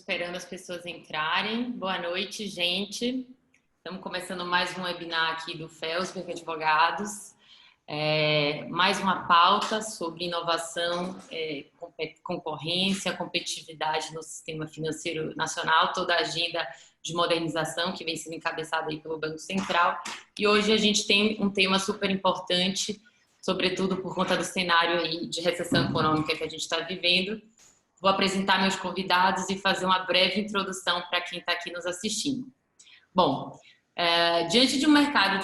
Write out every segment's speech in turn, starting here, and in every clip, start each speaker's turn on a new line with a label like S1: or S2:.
S1: esperando as pessoas entrarem. Boa noite, gente. Estamos começando mais um webinar aqui do Felsberg Advogados. Mais uma pauta sobre inovação, concorrência, competitividade no sistema financeiro nacional, toda a agenda de modernização que vem sendo encabeçada aí pelo Banco Central. E hoje a gente tem um tema super importante, sobretudo por conta do cenário aí de recessão econômica que a gente está vivendo. Vou apresentar meus convidados e fazer uma breve introdução para quem está aqui nos assistindo. Bom, diante de um mercado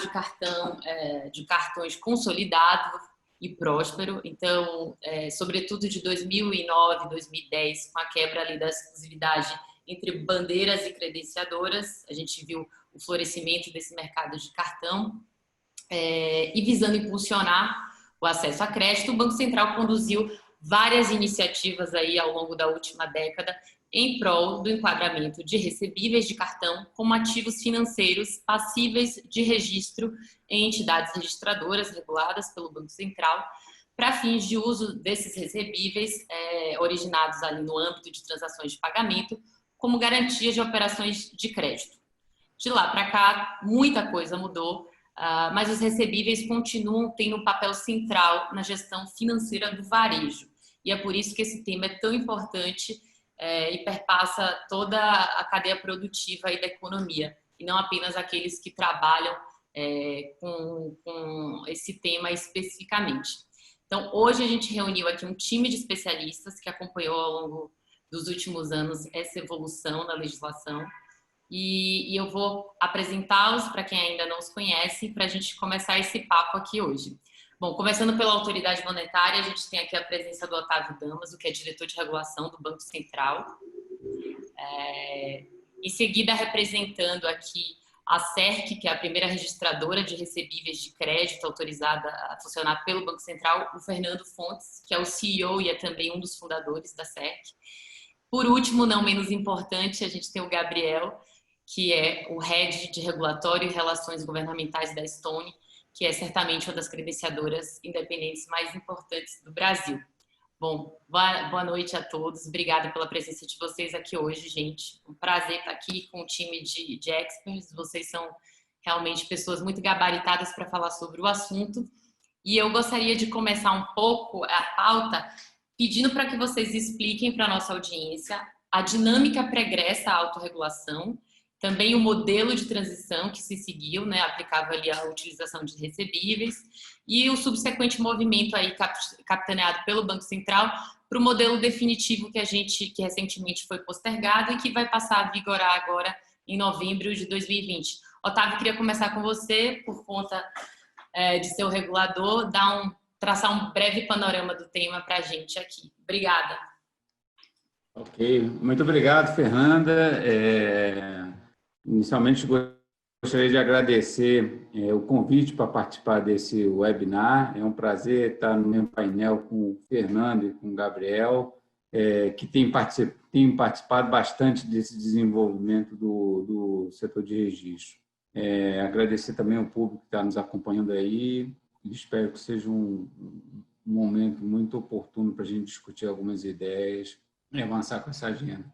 S1: de cartões consolidado e próspero, então, sobretudo de 2009, 2010, com a quebra ali da exclusividade entre bandeiras e credenciadoras, a gente viu o florescimento desse mercado de cartão, e visando impulsionar o acesso a crédito, o Banco Central conduziu várias iniciativas aí ao longo da última década em prol do enquadramento de recebíveis de cartão como ativos financeiros passíveis de registro em entidades registradoras reguladas pelo Banco Central para fins de uso desses recebíveis originados ali no âmbito de transações de pagamento como garantia de operações de crédito. De lá para cá, muita coisa mudou, mas os recebíveis continuam tendo um papel central na gestão financeira do varejo. E é por isso que esse tema é tão importante e perpassa toda a cadeia produtiva aí da economia, e não apenas aqueles que trabalham com esse tema especificamente. Então, hoje a gente reuniu aqui um time de especialistas que acompanhou ao longo dos últimos anos essa evolução da legislação, e eu vou apresentá-los para quem ainda não os conhece, para a gente começar esse papo aqui hoje. Bom, começando pela autoridade monetária, a gente tem aqui a presença do Otávio Damaso, que é diretor de regulação do Banco Central. Em seguida, representando aqui a CERC, que é a primeira registradora de recebíveis de crédito autorizada a funcionar pelo Banco Central, o Fernando Fontes, que é o CEO e é também um dos fundadores da CERC. Por último, não menos importante, a gente tem o Gabriel, que é o Head de Regulatório e Relações Governamentais da Stone, que é certamente uma das credenciadoras independentes mais importantes do Brasil. Bom, boa noite a todos. Obrigada pela presença de vocês aqui hoje, gente. Um prazer estar aqui com o time de experts. Vocês são realmente pessoas muito gabaritadas para falar sobre o assunto. E eu gostaria de começar um pouco a pauta pedindo para que vocês expliquem para a nossa audiência a dinâmica pregressa à autorregulação, também o modelo de transição que se seguiu, né, aplicava ali a utilização de recebíveis, e o subsequente movimento aí capitaneado pelo Banco Central para o modelo definitivo que recentemente foi postergado e que vai passar a vigorar agora em novembro de 2020. Otávio, queria começar com você, por conta de ser o regulador, traçar um breve panorama do tema para a gente aqui. Obrigada.
S2: Ok, muito obrigado, Fernanda. Inicialmente, gostaria de agradecer o convite para participar desse webinar. É um prazer estar no mesmo painel com o Fernando e com o Gabriel, que tem participado bastante desse desenvolvimento do setor de registro. Agradecer também ao público que está nos acompanhando aí. Espero que seja um momento muito oportuno para a gente discutir algumas ideias e avançar com essa agenda.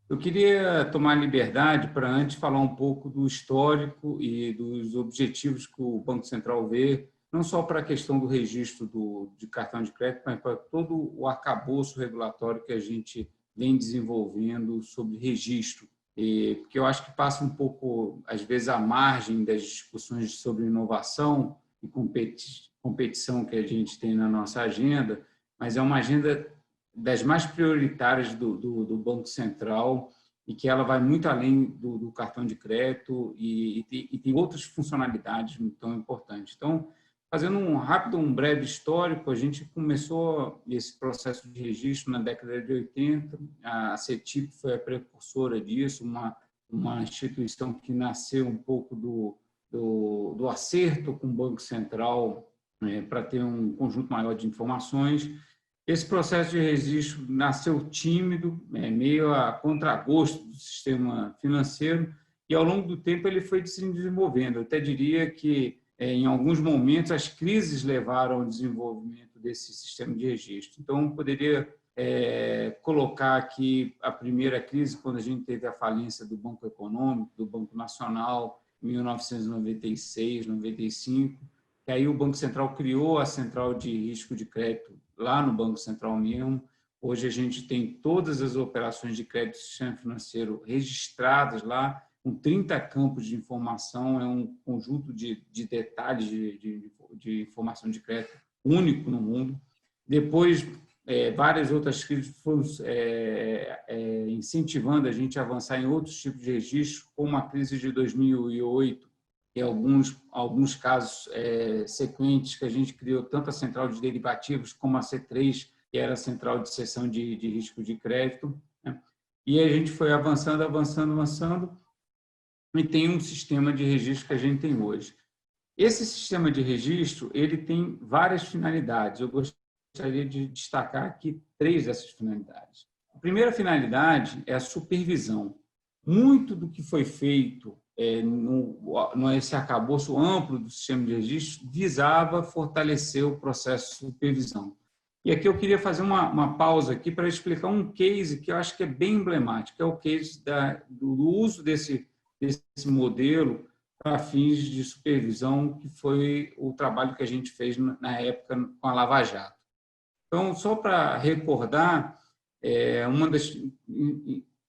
S2: Eu queria tomar liberdade para antes falar um pouco do histórico e dos objetivos que o Banco Central vê, não só para a questão do registro de cartão de crédito, mas para todo o arcabouço regulatório que a gente vem desenvolvendo sobre registro. Porque eu acho que passa um pouco, às vezes, à margem das discussões sobre inovação e competição que a gente tem na nossa agenda, mas é uma agenda das mais prioritárias do Banco Central e que ela vai muito além do cartão de crédito e tem outras funcionalidades tão importantes. Então, fazendo um breve histórico, a gente começou esse processo de registro na década de 80, a CETIP foi a precursora disso, uma instituição que nasceu um pouco do acerto com o Banco Central para ter um conjunto maior de informações. Esse processo de registro nasceu tímido, meio a contragosto do sistema financeiro, e ao longo do tempo ele foi se desenvolvendo. Eu até diria que, em alguns momentos, as crises levaram ao desenvolvimento desse sistema de registro. Então, poderia colocar aqui a primeira crise, quando a gente teve a falência do Banco Econômico, do Banco Nacional, em 1996, 95, que aí o Banco Central criou a Central de Risco de Crédito lá no Banco Central mesmo. Hoje a gente tem todas as operações de crédito do sistema financeiro registradas lá, com 30 campos de informação, é um conjunto de detalhes de informação de crédito único no mundo. Depois, várias outras crises foram incentivando a gente a avançar em outros tipos de registros, como a crise de 2008, e alguns casos sequentes que a gente criou tanto a central de derivativos como a C3, que era a central de cessão de risco de crédito, né? E a gente foi avançando, e tem um sistema de registro que a gente tem hoje. Esse sistema de registro ele tem várias finalidades. Eu gostaria de destacar aqui 3 dessas finalidades. A primeira finalidade é a supervisão. Muito do que foi feito nesse arcabouço amplo do sistema de registro visava fortalecer o processo de supervisão. E aqui eu queria fazer uma pausa aqui para explicar um case que eu acho que é bem emblemático, que é o case do uso desse modelo para fins de supervisão, que foi o trabalho que a gente fez na época com a Lava Jato. Então, só para recordar, uma das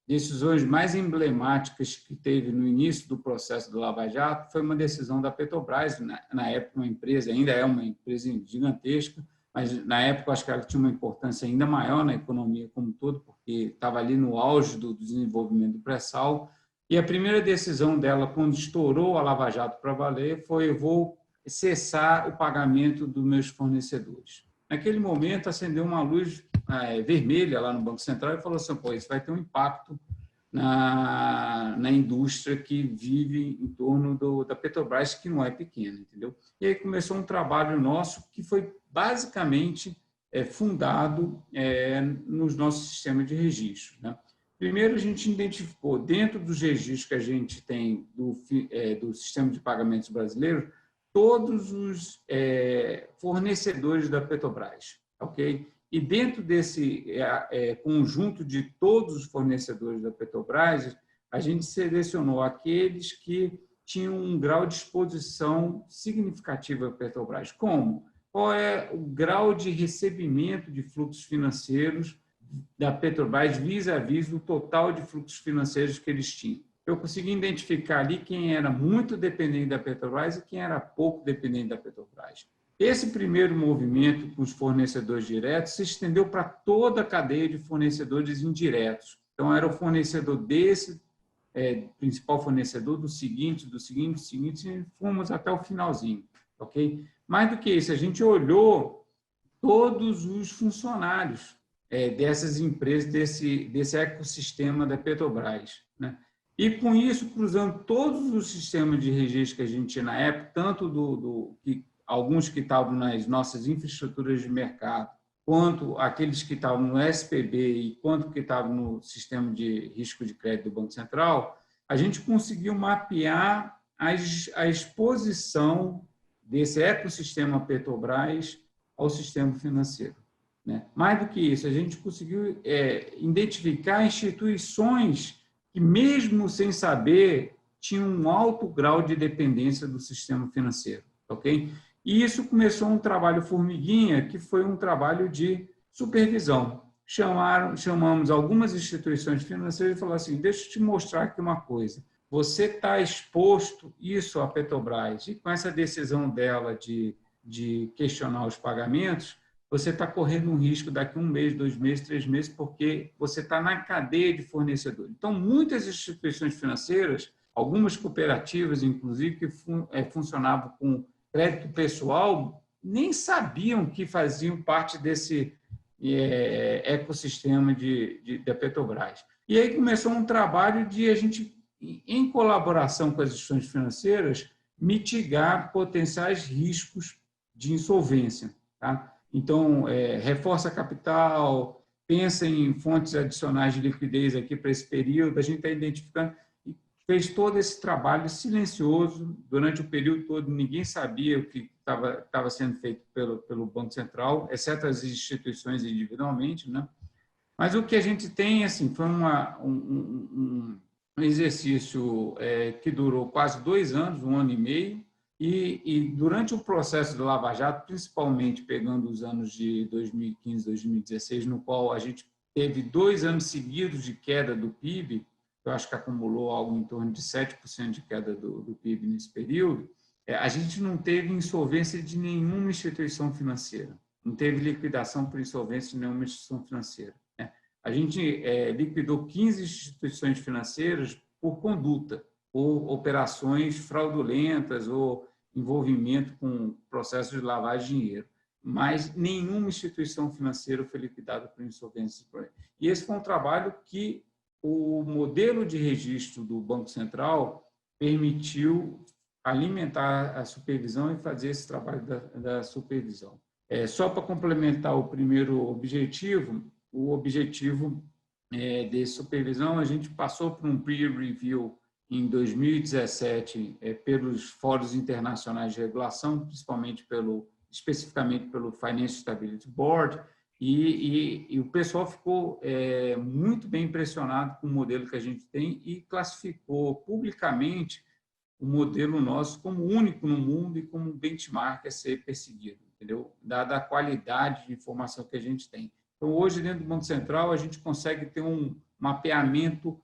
S2: decisões mais emblemáticas que teve no início do processo do Lava Jato foi uma decisão da Petrobras, na época uma empresa, ainda é uma empresa gigantesca, mas na época acho que ela tinha uma importância ainda maior na economia como um todo, porque estava ali no auge do desenvolvimento do pré-sal. E a primeira decisão dela, quando estourou a Lava Jato para valer, foi: eu vou cessar o pagamento dos meus fornecedores. Naquele momento, acendeu uma luz vermelha lá no Banco Central e falou assim: pô, isso vai ter um impacto na indústria que vive em torno da Petrobras, que não é pequena, entendeu? E aí começou um trabalho nosso que foi basicamente fundado nos nossos sistemas de registro, né? Primeiro, a gente identificou, dentro dos registros que a gente tem do sistema de pagamentos brasileiro, todos os fornecedores da Petrobras, ok? E dentro desse conjunto de todos os fornecedores da Petrobras, a gente selecionou aqueles que tinham um grau de exposição significativo à Petrobras. Como? Qual é o grau de recebimento de fluxos financeiros da Petrobras vis-à-vis do total de fluxos financeiros que eles tinham? Eu consegui identificar ali quem era muito dependente da Petrobras e quem era pouco dependente da Petrobras. Esse primeiro movimento com os fornecedores diretos se estendeu para toda a cadeia de fornecedores indiretos. Então, era o fornecedor desse, principal fornecedor, do seguinte, e fomos até o finalzinho, ok? Mais do que isso, a gente olhou todos os funcionários dessas empresas, desse ecossistema da Petrobras, né? E, com isso, cruzando todos os sistemas de registro que a gente tinha na época, tanto alguns que estavam nas nossas infraestruturas de mercado, quanto aqueles que estavam no SPB e quanto que estavam no sistema de risco de crédito do Banco Central, a gente conseguiu mapear a exposição desse ecossistema Petrobras ao sistema financeiro, né? Mais do que isso, a gente conseguiu identificar instituições que, mesmo sem saber, tinham um alto grau de dependência do sistema financeiro, ok? E isso começou um trabalho formiguinha, que foi um trabalho de supervisão. Chamamos algumas instituições financeiras e falamos assim: deixa eu te mostrar aqui uma coisa. Você está exposto isso à Petrobras, e com essa decisão dela de questionar os pagamentos, você está correndo um risco daqui 1 mês, 2 meses, 3 meses, porque você está na cadeia de fornecedores. Então, muitas instituições financeiras, algumas cooperativas, inclusive, que funcionavam com crédito pessoal, nem sabiam que faziam parte desse ecossistema da Petrobras. E aí começou um trabalho de a gente, em colaboração com as instituições financeiras, mitigar potenciais riscos de insolvência, tá? Então, reforça capital, pensa em fontes adicionais de liquidez aqui para esse período. A gente está identificando, e fez todo esse trabalho silencioso durante o período todo. Ninguém sabia o que estava sendo feito pelo Banco Central, exceto as instituições individualmente, né? Mas o que a gente tem, assim, foi um exercício que durou quase 2 anos, 1 ano e meio, e durante o processo do Lava Jato, principalmente pegando os anos de 2015, 2016, no qual a gente teve 2 anos seguidos de queda do PIB, eu acho que acumulou algo em torno de 7% de queda do PIB nesse período, a gente não teve insolvência de nenhuma instituição financeira, não teve liquidação por insolvência de nenhuma instituição financeira. A gente liquidou 15 instituições financeiras por conduta, por operações fraudulentas ou envolvimento com processos de lavagem de dinheiro. Mas nenhuma instituição financeira foi liquidada por insolvência. E esse foi um trabalho que o modelo de registro do Banco Central permitiu alimentar a supervisão e fazer esse trabalho da supervisão. Só para complementar o primeiro objetivo, o objetivo de supervisão, a gente passou por um peer review em 2017 pelos fóruns internacionais de regulação, especificamente pelo Financial Stability Board, e o pessoal ficou muito bem impressionado com o modelo que a gente tem e classificou publicamente o modelo nosso como único no mundo e como benchmark a ser perseguido, entendeu? Dada a qualidade de informação que a gente tem. Então, hoje, dentro do Banco Central, a gente consegue ter um mapeamento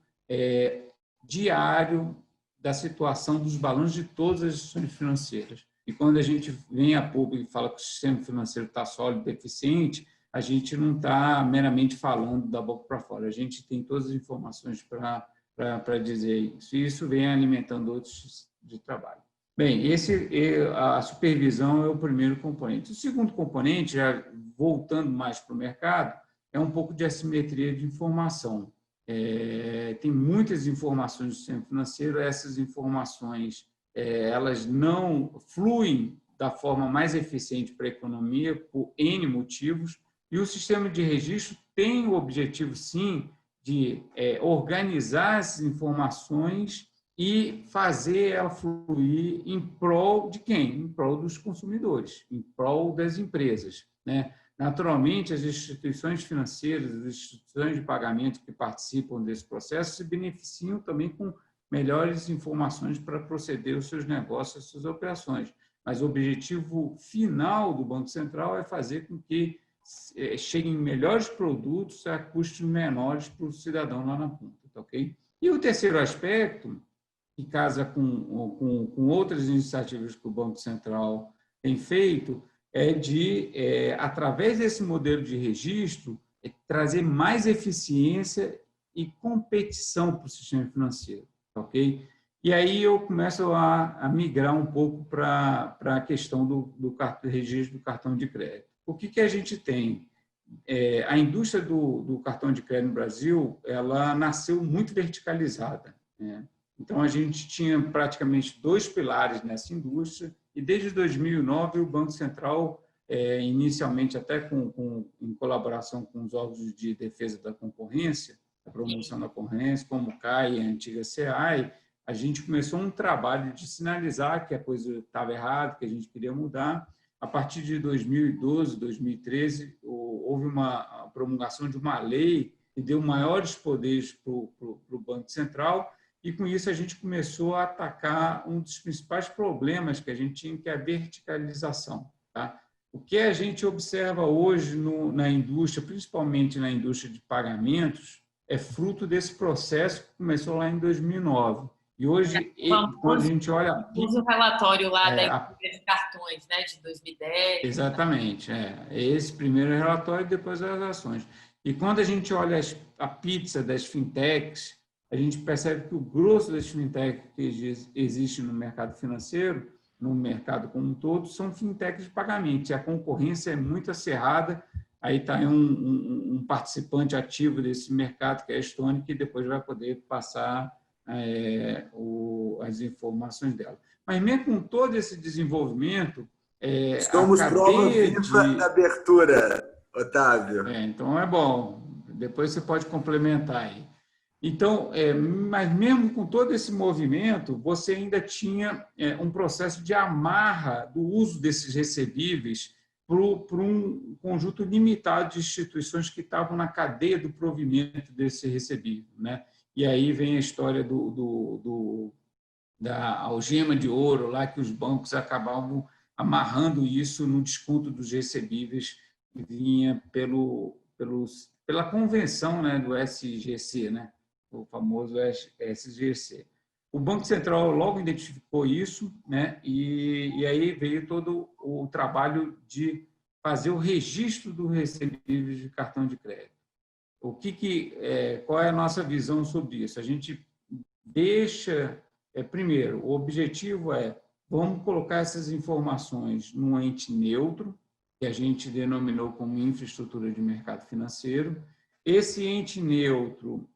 S2: diário da situação dos balanços de todas as instituições financeiras. E quando a gente vem a público e fala que o sistema financeiro está sólido, eficiente, a gente não está meramente falando da boca para fora. A gente tem todas as informações para dizer isso. E isso vem alimentando outros de trabalho. Bem, a supervisão é o primeiro componente. O segundo componente, já voltando mais para o mercado, é um pouco de assimetria de informação. Tem muitas informações do sistema financeiro, essas informações elas não fluem da forma mais eficiente para a economia por N motivos, e o sistema de registro tem o objetivo, sim, de organizar essas informações e fazer ela fluir em prol de quem? Em prol dos consumidores, em prol das empresas, né? Naturalmente, as instituições financeiras, as instituições de pagamento que participam desse processo se beneficiam também com melhores informações para proceder aos seus negócios, às suas operações. Mas o objetivo final do Banco Central é fazer com que cheguem melhores produtos a custos menores para o cidadão lá na ponta, tá ok? E o terceiro aspecto, que casa com outras iniciativas que o Banco Central tem feito, é de, através desse modelo de registro, trazer mais eficiência e competição para o sistema financeiro, ok? E aí eu começo a migrar um pouco para a questão do registro do cartão de crédito. O que a gente tem? A indústria do cartão de crédito no Brasil, ela nasceu muito verticalizada, né? Então, a gente tinha praticamente 2 pilares nessa indústria, e desde 2009 o Banco Central, inicialmente até em colaboração com os órgãos de defesa da concorrência, a promoção da concorrência, como o CAI e a antiga SEAI, a gente começou um trabalho de sinalizar que a coisa estava errada, que a gente queria mudar. A partir de 2012, 2013, houve uma promulgação de uma lei que deu maiores poderes para o Banco Central, e com isso a gente começou a atacar um dos principais problemas que a gente tinha, que é a verticalização, tá? O que a gente observa hoje na indústria, principalmente na indústria de pagamentos, é fruto desse processo que começou lá em 2009. E hoje, quando a gente olha...
S1: Usa o relatório lá da indústria de cartões, né, de 2010.
S2: Exatamente. Esse primeiro relatório e depois as ações. E quando a gente olha a pizza das fintechs, a gente percebe que o grosso das fintechs que existe no mercado financeiro, no mercado como um todo, são fintechs de pagamento. E a concorrência é muito acirrada. Aí está um participante ativo desse mercado, que é a Estônia, que depois vai poder passar as informações dela. Mas mesmo com todo esse desenvolvimento...
S3: Somos prova viva da abertura, Otávio.
S2: Então, é bom. Depois você pode complementar aí. Então, mas mesmo com todo esse movimento, você ainda tinha um processo de amarra do uso desses recebíveis por um conjunto limitado de instituições que estavam na cadeia do provimento desse recebível, né? E aí vem a história da algema de ouro, lá que os bancos acabavam amarrando isso no desconto dos recebíveis que vinha pela convenção, né, do SGC, né, o famoso SGC. O Banco Central logo identificou isso, né, e aí veio todo o trabalho de fazer o registro dos recebíveis de cartão de crédito. Qual é a nossa visão sobre isso? A gente deixa, primeiro, o objetivo vamos colocar essas informações num ente neutro, que a gente denominou como infraestrutura de mercado financeiro. Esse ente neutro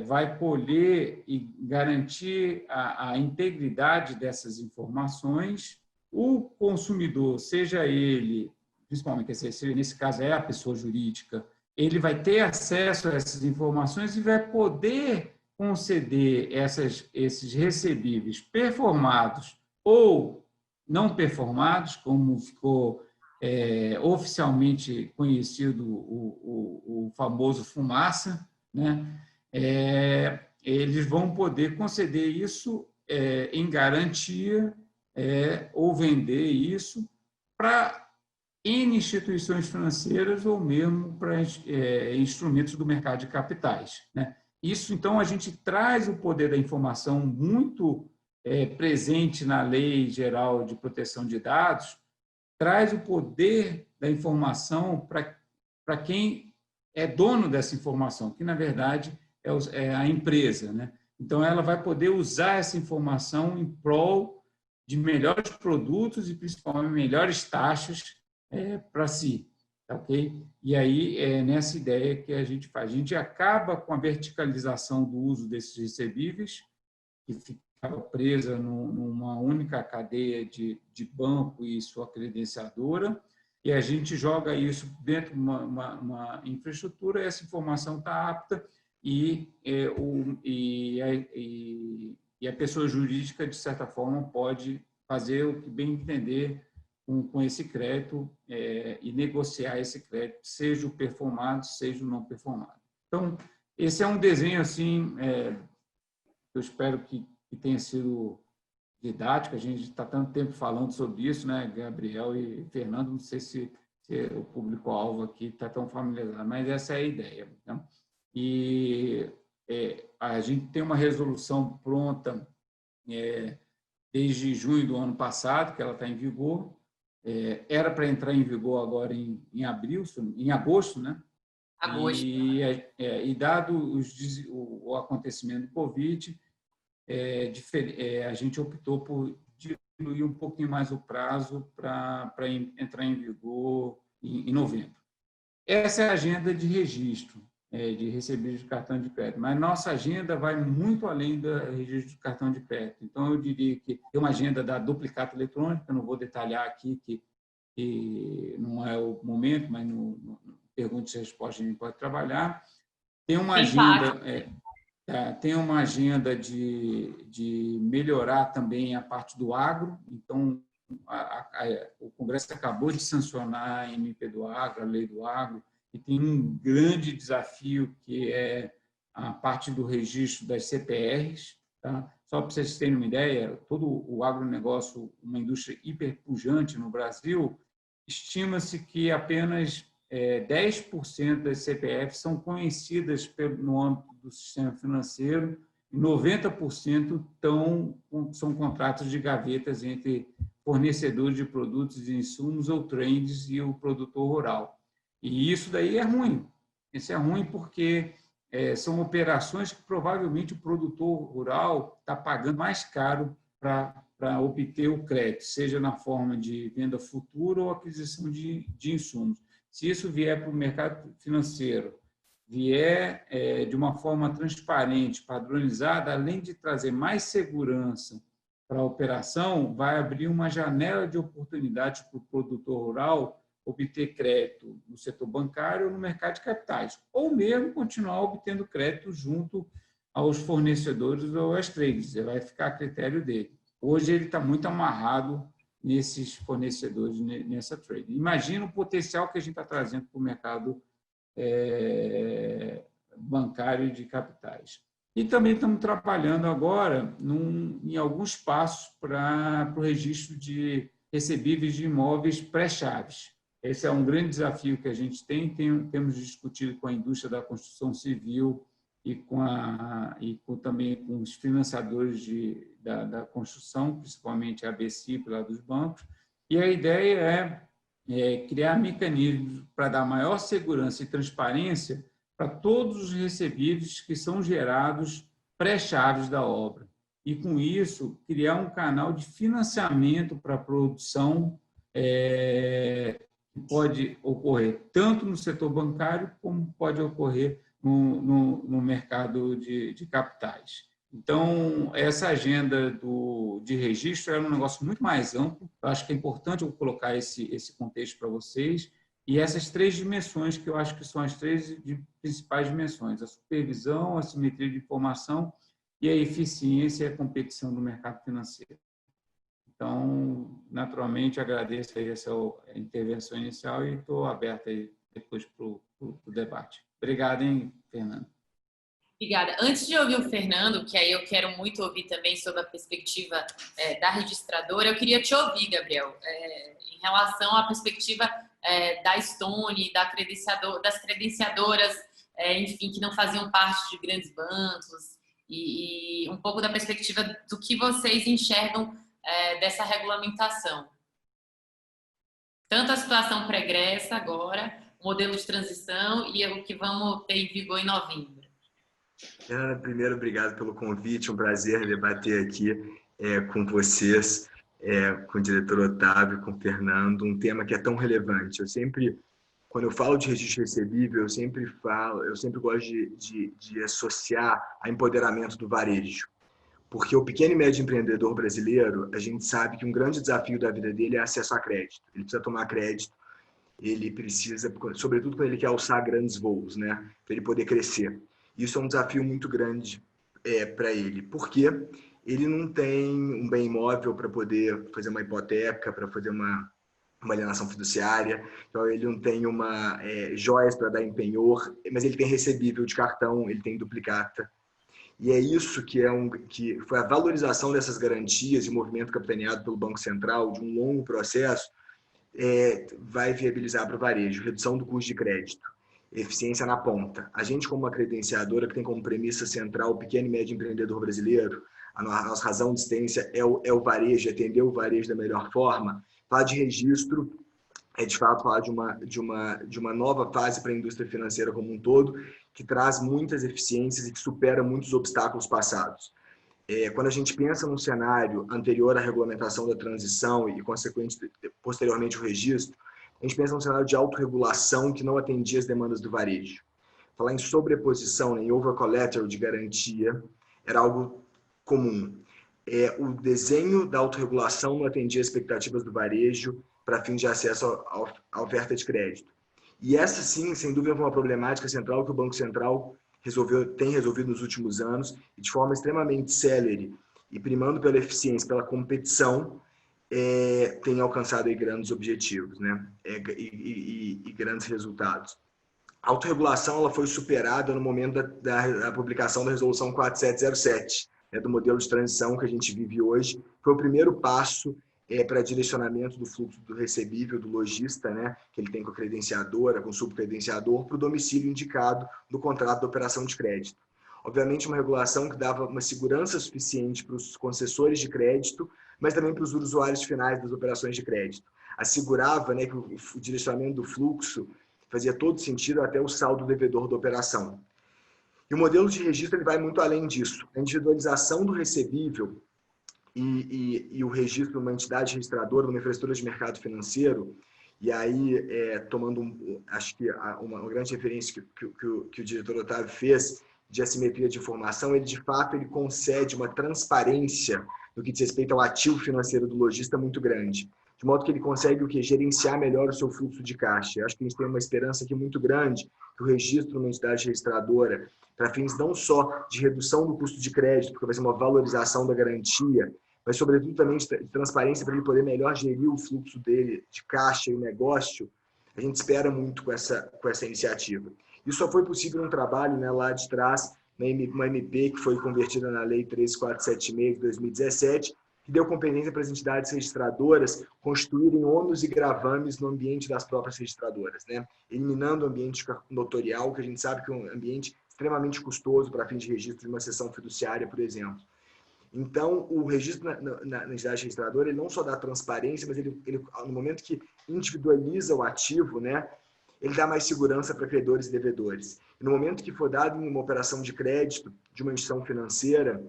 S2: vai colher e garantir a integridade dessas informações. O consumidor, seja ele, principalmente, nesse caso é a pessoa jurídica, ele vai ter acesso a essas informações e vai poder conceder esses recebíveis performados ou não performados, como ficou oficialmente conhecido o famoso fumaça, né? Eles vão poder conceder isso em garantia ou vender isso para N instituições financeiras ou mesmo para instrumentos do mercado de capitais, né? Isso, então, a gente traz o poder da informação muito presente na Lei Geral de Proteção de Dados, traz o poder da informação para quem é dono dessa informação, que, na verdade, é a empresa, né? Então, ela vai poder usar essa informação em prol de melhores produtos e, principalmente, melhores taxas para si. Okay? E aí é nessa ideia que a gente faz. A gente acaba com a verticalização do uso desses recebíveis, que ficava presa numa única cadeia de banco e sua credenciadora, e a gente joga isso dentro de uma infraestrutura, essa informação está apta e a pessoa jurídica, de certa forma, pode fazer o que bem entender com esse crédito e negociar esse crédito, seja o performado, seja o não performado. Então, esse é um desenho, assim, eu espero que tenha sido didático. A gente está tanto tempo falando sobre isso, né, Gabriel e Fernando, não sei se o público-alvo aqui está tão familiarizado, mas essa é a ideia. Então, e a gente tem uma resolução pronta desde junho do ano passado, que ela está em vigor. Era para entrar em vigor agora em agosto, né?
S1: Agosto.
S2: E dado o acontecimento do Covid, a gente optou por diluir um pouquinho mais o prazo para entrar em vigor em novembro. Essa é a agenda de registro de recebíveis de cartão de crédito, mas nossa agenda vai muito além do registro de cartão de crédito. Então, eu diria que tem uma agenda da duplicata eletrônica, eu não vou detalhar aqui, que não é o momento, mas no perguntas e respostas a gente pode trabalhar. Tem uma agenda de melhorar também a parte do agro. Então, o Congresso acabou de sancionar a MP do Agro, a Lei do Agro, e tem um grande desafio, que é a parte do registro das CPRs. Tá? Só para vocês terem uma ideia, todo o agronegócio, uma indústria hiperpujante no Brasil, estima-se que apenas 10% das CPFs são conhecidas no âmbito do sistema financeiro e 90% são contratos de gavetas entre fornecedores de produtos e insumos ou trends e o produtor rural. E isso daí é ruim. Isso é ruim porque são operações que provavelmente o produtor rural está pagando mais caro para obter o crédito, seja na forma de venda futura ou aquisição de insumos. Se isso vier para o mercado financeiro, vier de uma forma transparente, padronizada, além de trazer mais segurança para a operação, vai abrir uma janela de oportunidades para o produtor rural obter crédito no setor bancário ou no mercado de capitais, ou mesmo continuar obtendo crédito junto aos fornecedores ou às trades. Vai ficar a critério dele. Hoje ele está muito amarrado nesses fornecedores, nessa trade. Imagina o potencial que a gente está trazendo para o mercado bancário de capitais. E também estamos trabalhando agora em alguns passos para o registro de recebíveis de imóveis pré-chaves. Esse é um grande desafio que a gente temos discutido com a indústria da construção civil e também com os financiadores da construção, principalmente a BCIP, lá dos bancos. E a ideia é criar mecanismos para dar maior segurança e transparência para todos os recebíveis que são gerados pré-chaves da obra. E, com isso, criar um canal de financiamento para a produção que pode ocorrer tanto no setor bancário como pode ocorrer no mercado de capitais. Então, essa agenda de registro é um negócio muito mais amplo. Eu acho que é importante eu colocar esse contexto para vocês. E essas 3 dimensões, que eu acho que são as 3 principais dimensões: a supervisão, a simetria de informação e a eficiência e a competição do mercado financeiro. Então, naturalmente, agradeço aí essa intervenção inicial e estou aberto aí depois para o debate. Obrigado, hein, Fernando?
S1: Obrigada. Antes de ouvir o Fernando, que aí eu quero muito ouvir também sobre a perspectiva da registradora, eu queria te ouvir, Gabriel, em relação à perspectiva da Stone, das credenciadoras, enfim, que não faziam parte de grandes bancos, e um pouco da perspectiva do que vocês enxergam dessa regulamentação. Tanto a situação pregressa agora, o modelo de transição e o que vamos ter em vigor em novembro.
S3: Ana, primeiro, obrigado pelo convite. Um prazer debater aqui com vocês, com o diretor Otávio, com o Fernando, um tema que é tão relevante. Quando eu falo de registro recebível, eu sempre gosto de associar a empoderamento do varejo. Porque o pequeno e médio empreendedor brasileiro, a gente sabe que um grande desafio da vida dele é acesso a crédito. Ele precisa tomar crédito, ele precisa, sobretudo quando ele quer alçar grandes voos, né? Para ele poder crescer. Isso é um desafio muito grande para ele, porque ele não tem um bem imóvel para poder fazer uma hipoteca, para fazer uma alienação fiduciária, então ele não tem joias para dar em penhor, mas ele tem recebível de cartão, ele tem duplicata. E é isso que foi a valorização dessas garantias e o movimento capitaneado pelo Banco Central, de um longo processo, vai viabilizar para o varejo, redução do custo de crédito, eficiência na ponta. A gente, como uma credenciadora que tem como premissa central o pequeno e médio empreendedor brasileiro, a nossa razão de existência é o varejo, atender o varejo da melhor forma. Falar de registro de fato falar de uma nova fase para a indústria financeira como um todo, que traz muitas eficiências e que supera muitos obstáculos passados. Quando a gente pensa num cenário anterior à regulamentação da transição e, posteriormente, o registro, a gente pensa num cenário de autorregulação que não atendia as demandas do varejo. Falar em sobreposição, em over-collateral de garantia, era algo comum. O desenho da autorregulação não atendia as expectativas do varejo para fins de acesso à oferta de crédito. E essa, sim, sem dúvida, foi uma problemática central que o Banco Central tem resolvido nos últimos anos, e de forma extremamente célere, e primando pela eficiência, pela competição, tem alcançado aí grandes objetivos, né? E grandes resultados. A autorregulação ela foi superada no momento da publicação da Resolução 4707, do modelo de transição que a gente vive hoje. Foi o primeiro passo para direcionamento do fluxo do recebível, do lojista, né, que ele tem com a credenciadora, com o subcredenciador, para o domicílio indicado no contrato de operação de crédito. Obviamente, uma regulação que dava uma segurança suficiente para os concessores de crédito, mas também para os usuários finais das operações de crédito. Assegurava, né, que o direcionamento do fluxo fazia todo sentido até o saldo devedor da operação. E o modelo de registro ele vai muito além disso. A individualização do recebível e o registro de uma entidade registradora, numa infraestrutura de mercado financeiro, e aí, tomando, acho que uma grande referência que o diretor Otávio fez, de assimetria de informação, ele, de fato, ele concede uma transparência no que diz respeito ao ativo financeiro do lojista muito grande, de modo que ele consegue gerenciar melhor o seu fluxo de caixa. Eu acho que a gente tem uma esperança aqui muito grande que o registro de uma entidade registradora, para fins não só de redução do custo de crédito, porque vai ser uma valorização da garantia, mas sobretudo também de transparência para ele poder melhor gerir o fluxo dele de caixa e negócio, a gente espera muito com essa iniciativa. Isso só foi possível num trabalho, né, lá de trás, uma MP que foi convertida na Lei 13476 de 2017, que deu competência para as entidades registradoras constituírem ônus e gravames no ambiente das próprias registradoras, né? Eliminando o ambiente notorial, que a gente sabe que é um ambiente extremamente custoso para fins de registro de uma sessão fiduciária, por exemplo. Então, o registro na entidade registradora, ele não só dá transparência, mas ele, no momento que individualiza o ativo, né, ele dá mais segurança para credores e devedores. E no momento que for dado em uma operação de crédito de uma instituição financeira,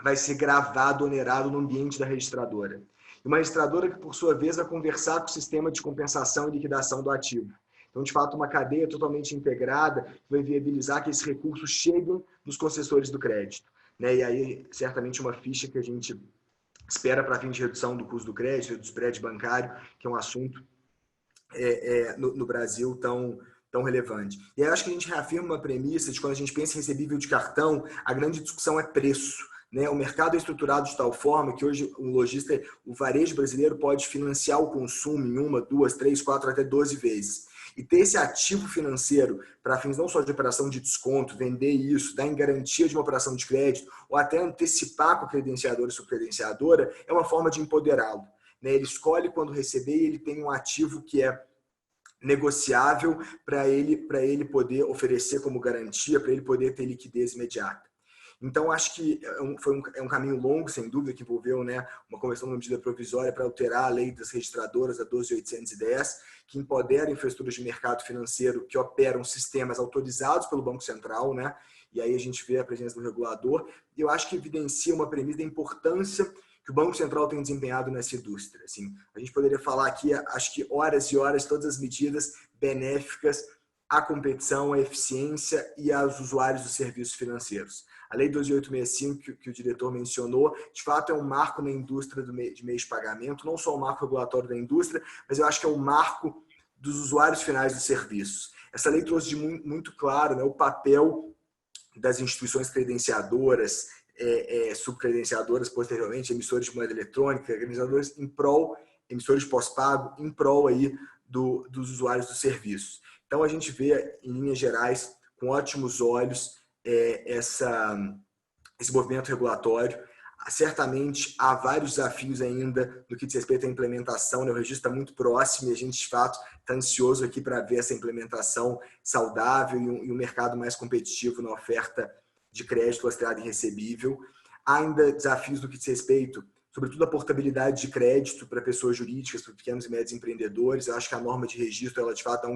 S3: vai ser gravado, onerado no ambiente da registradora. E uma registradora que, por sua vez, vai conversar com o sistema de compensação e liquidação do ativo. Então, de fato, uma cadeia totalmente integrada que vai viabilizar que esses recursos cheguem nos concessores do crédito, né? E aí, certamente, uma ficha que a gente espera para fim de redução do custo do crédito, do spread bancário, que é um assunto no Brasil tão relevante. E aí, eu acho que a gente reafirma uma premissa de quando a gente pensa em recebível de cartão, a grande discussão é preço. Né? O mercado é estruturado de tal forma que hoje o varejo brasileiro pode financiar o consumo em 1, 2, 3, 4, até 12 vezes. E ter esse ativo financeiro para fins não só de operação de desconto, vender isso, dar em garantia de uma operação de crédito, ou até antecipar com o credenciador e subcredenciadora, é uma forma de empoderá-lo. Né? Ele escolhe quando receber e ele tem um ativo que é negociável para ele poder oferecer como garantia, para ele poder ter liquidez imediata. Então, acho que é um caminho longo, sem dúvida, que envolveu, né, uma conversão de uma medida provisória para alterar a lei das registradoras, a 12.810, que empodera infraestruturas de mercado financeiro que operam sistemas autorizados pelo Banco Central, né? E aí a gente vê a presença do regulador. E eu acho que evidencia uma premissa da importância que o Banco Central tem desempenhado nessa indústria. Assim, a gente poderia falar aqui, acho que horas e horas, todas as medidas benéficas à competição, à eficiência e aos usuários dos serviços financeiros. A Lei 12.865, que o diretor mencionou, de fato é um marco na indústria de meios de pagamento, não só um marco regulatório da indústria, mas eu acho que é um marco dos usuários finais dos serviços. Essa lei trouxe de muito claro, né, o papel das instituições credenciadoras, subcredenciadoras, posteriormente, emissores de moeda eletrônica, organizadores em prol, emissores de pós-pago, em prol aí dos usuários dos serviços. Então, a gente vê, em linhas gerais, com ótimos olhos, esse movimento regulatório. Certamente há vários desafios ainda no que diz respeito à implementação, né? O registro está muito próximo e a gente, de fato, está ansioso aqui para ver essa implementação saudável e um mercado mais competitivo na oferta de crédito lastreado em recebível. Há ainda desafios no que diz respeito, sobretudo, à portabilidade de crédito para pessoas jurídicas, para pequenos e médios empreendedores. Eu acho que a norma de registro, ela de fato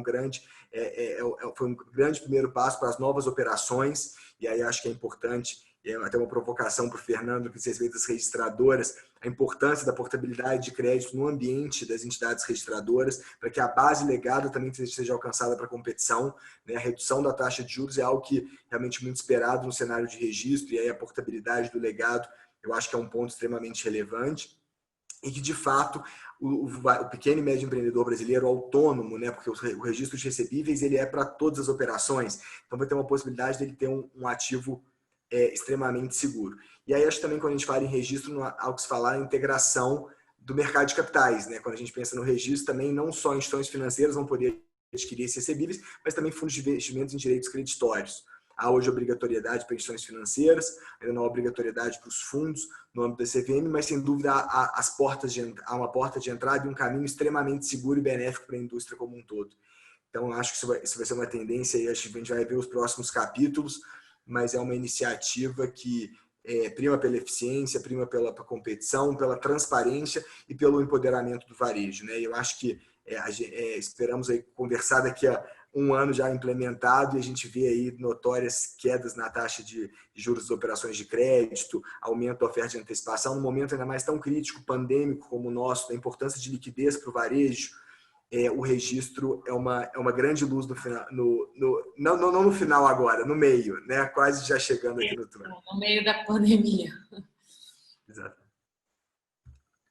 S3: foi um grande primeiro passo para as novas operações, e aí acho que é importante, e é até uma provocação para o Fernando, que diz respeito às registradoras, a importância da portabilidade de crédito no ambiente das entidades registradoras, para que a base legada também seja alcançada para a competição. Né? A redução da taxa de juros é algo que realmente muito esperado no cenário de registro, e aí a portabilidade do legado, eu acho que é um ponto extremamente relevante e que, de fato, o pequeno e médio empreendedor brasileiro autônomo, né, porque o registro de recebíveis ele é para todas as operações, então vai ter uma possibilidade dele ter um ativo extremamente seguro. E aí, acho que também, quando a gente fala em registro, há que se falar a integração do mercado de capitais. Né? Quando a gente pensa no registro, também não só instituições financeiras vão poder adquirir esses recebíveis, mas também fundos de investimentos em direitos creditórios. Há hoje obrigatoriedade para instituições financeiras, ainda não há obrigatoriedade para os fundos no âmbito da CVM, mas sem dúvida há uma porta de entrada e um caminho extremamente seguro e benéfico para a indústria como um todo. Então, acho que isso vai ser uma tendência e acho que a gente vai ver os próximos capítulos, mas é uma iniciativa que prima pela eficiência, prima pela competição, pela transparência e pelo empoderamento do varejo. Né? E eu acho que esperamos aí conversar daqui a um ano já implementado e a gente vê aí notórias quedas na taxa de juros das operações de crédito, aumento da oferta de antecipação, num momento ainda mais tão crítico, pandêmico como o nosso, da importância de liquidez para o varejo. O registro é uma grande luz no final, não no final agora, no meio, né? Quase já chegando aqui no túnel.
S1: No meio da pandemia.
S3: Exato.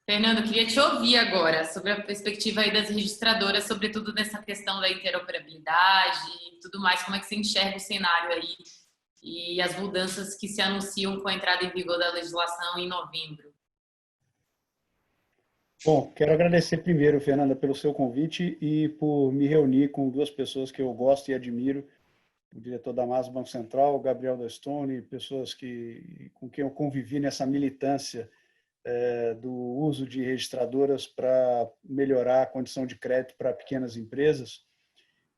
S1: Fernando, queria te ouvir agora sobre a perspectiva aí das registradoras, sobretudo nessa questão da interoperabilidade e tudo mais. Como é que você enxerga o cenário aí e as mudanças que se anunciam com a entrada em vigor da legislação em novembro?
S4: Bom, quero agradecer primeiro, Fernanda, pelo seu convite e por me reunir com duas pessoas que eu gosto e admiro, o diretor da MAS do Banco Central, o Gabriel Dostone, pessoas com quem eu convivi nessa militância do uso de registradoras para melhorar a condição de crédito para pequenas empresas.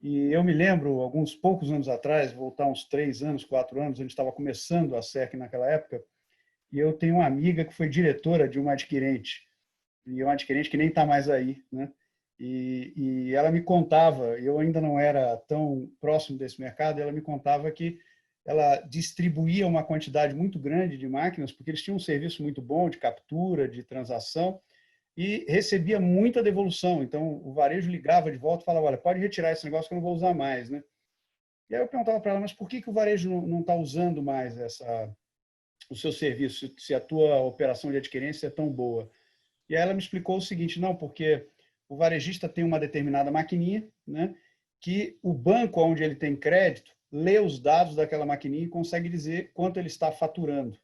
S4: E eu me lembro, alguns poucos anos atrás, voltar uns 3 anos, 4 anos, a gente estava começando a SEC naquela época, e eu tenho uma amiga que foi diretora de uma adquirente, e é uma adquirente que nem está mais aí, né? E ela me contava, eu ainda não era tão próximo desse mercado, ela me contava que ela distribuía uma quantidade muito grande de máquinas, porque eles tinham um serviço muito bom de captura, de transação, e recebia muita devolução. Então, o varejo ligava de volta e falava, olha, pode retirar esse negócio que eu não vou usar mais, né? E aí eu perguntava para ela, mas por que o varejo não está usando mais o seu serviço, se a tua operação de adquirência é tão boa? E aí ela me explicou o seguinte, não, porque o varejista tem uma determinada maquininha, né, que o banco onde ele tem crédito lê os dados daquela maquininha e consegue dizer quanto ele está faturando.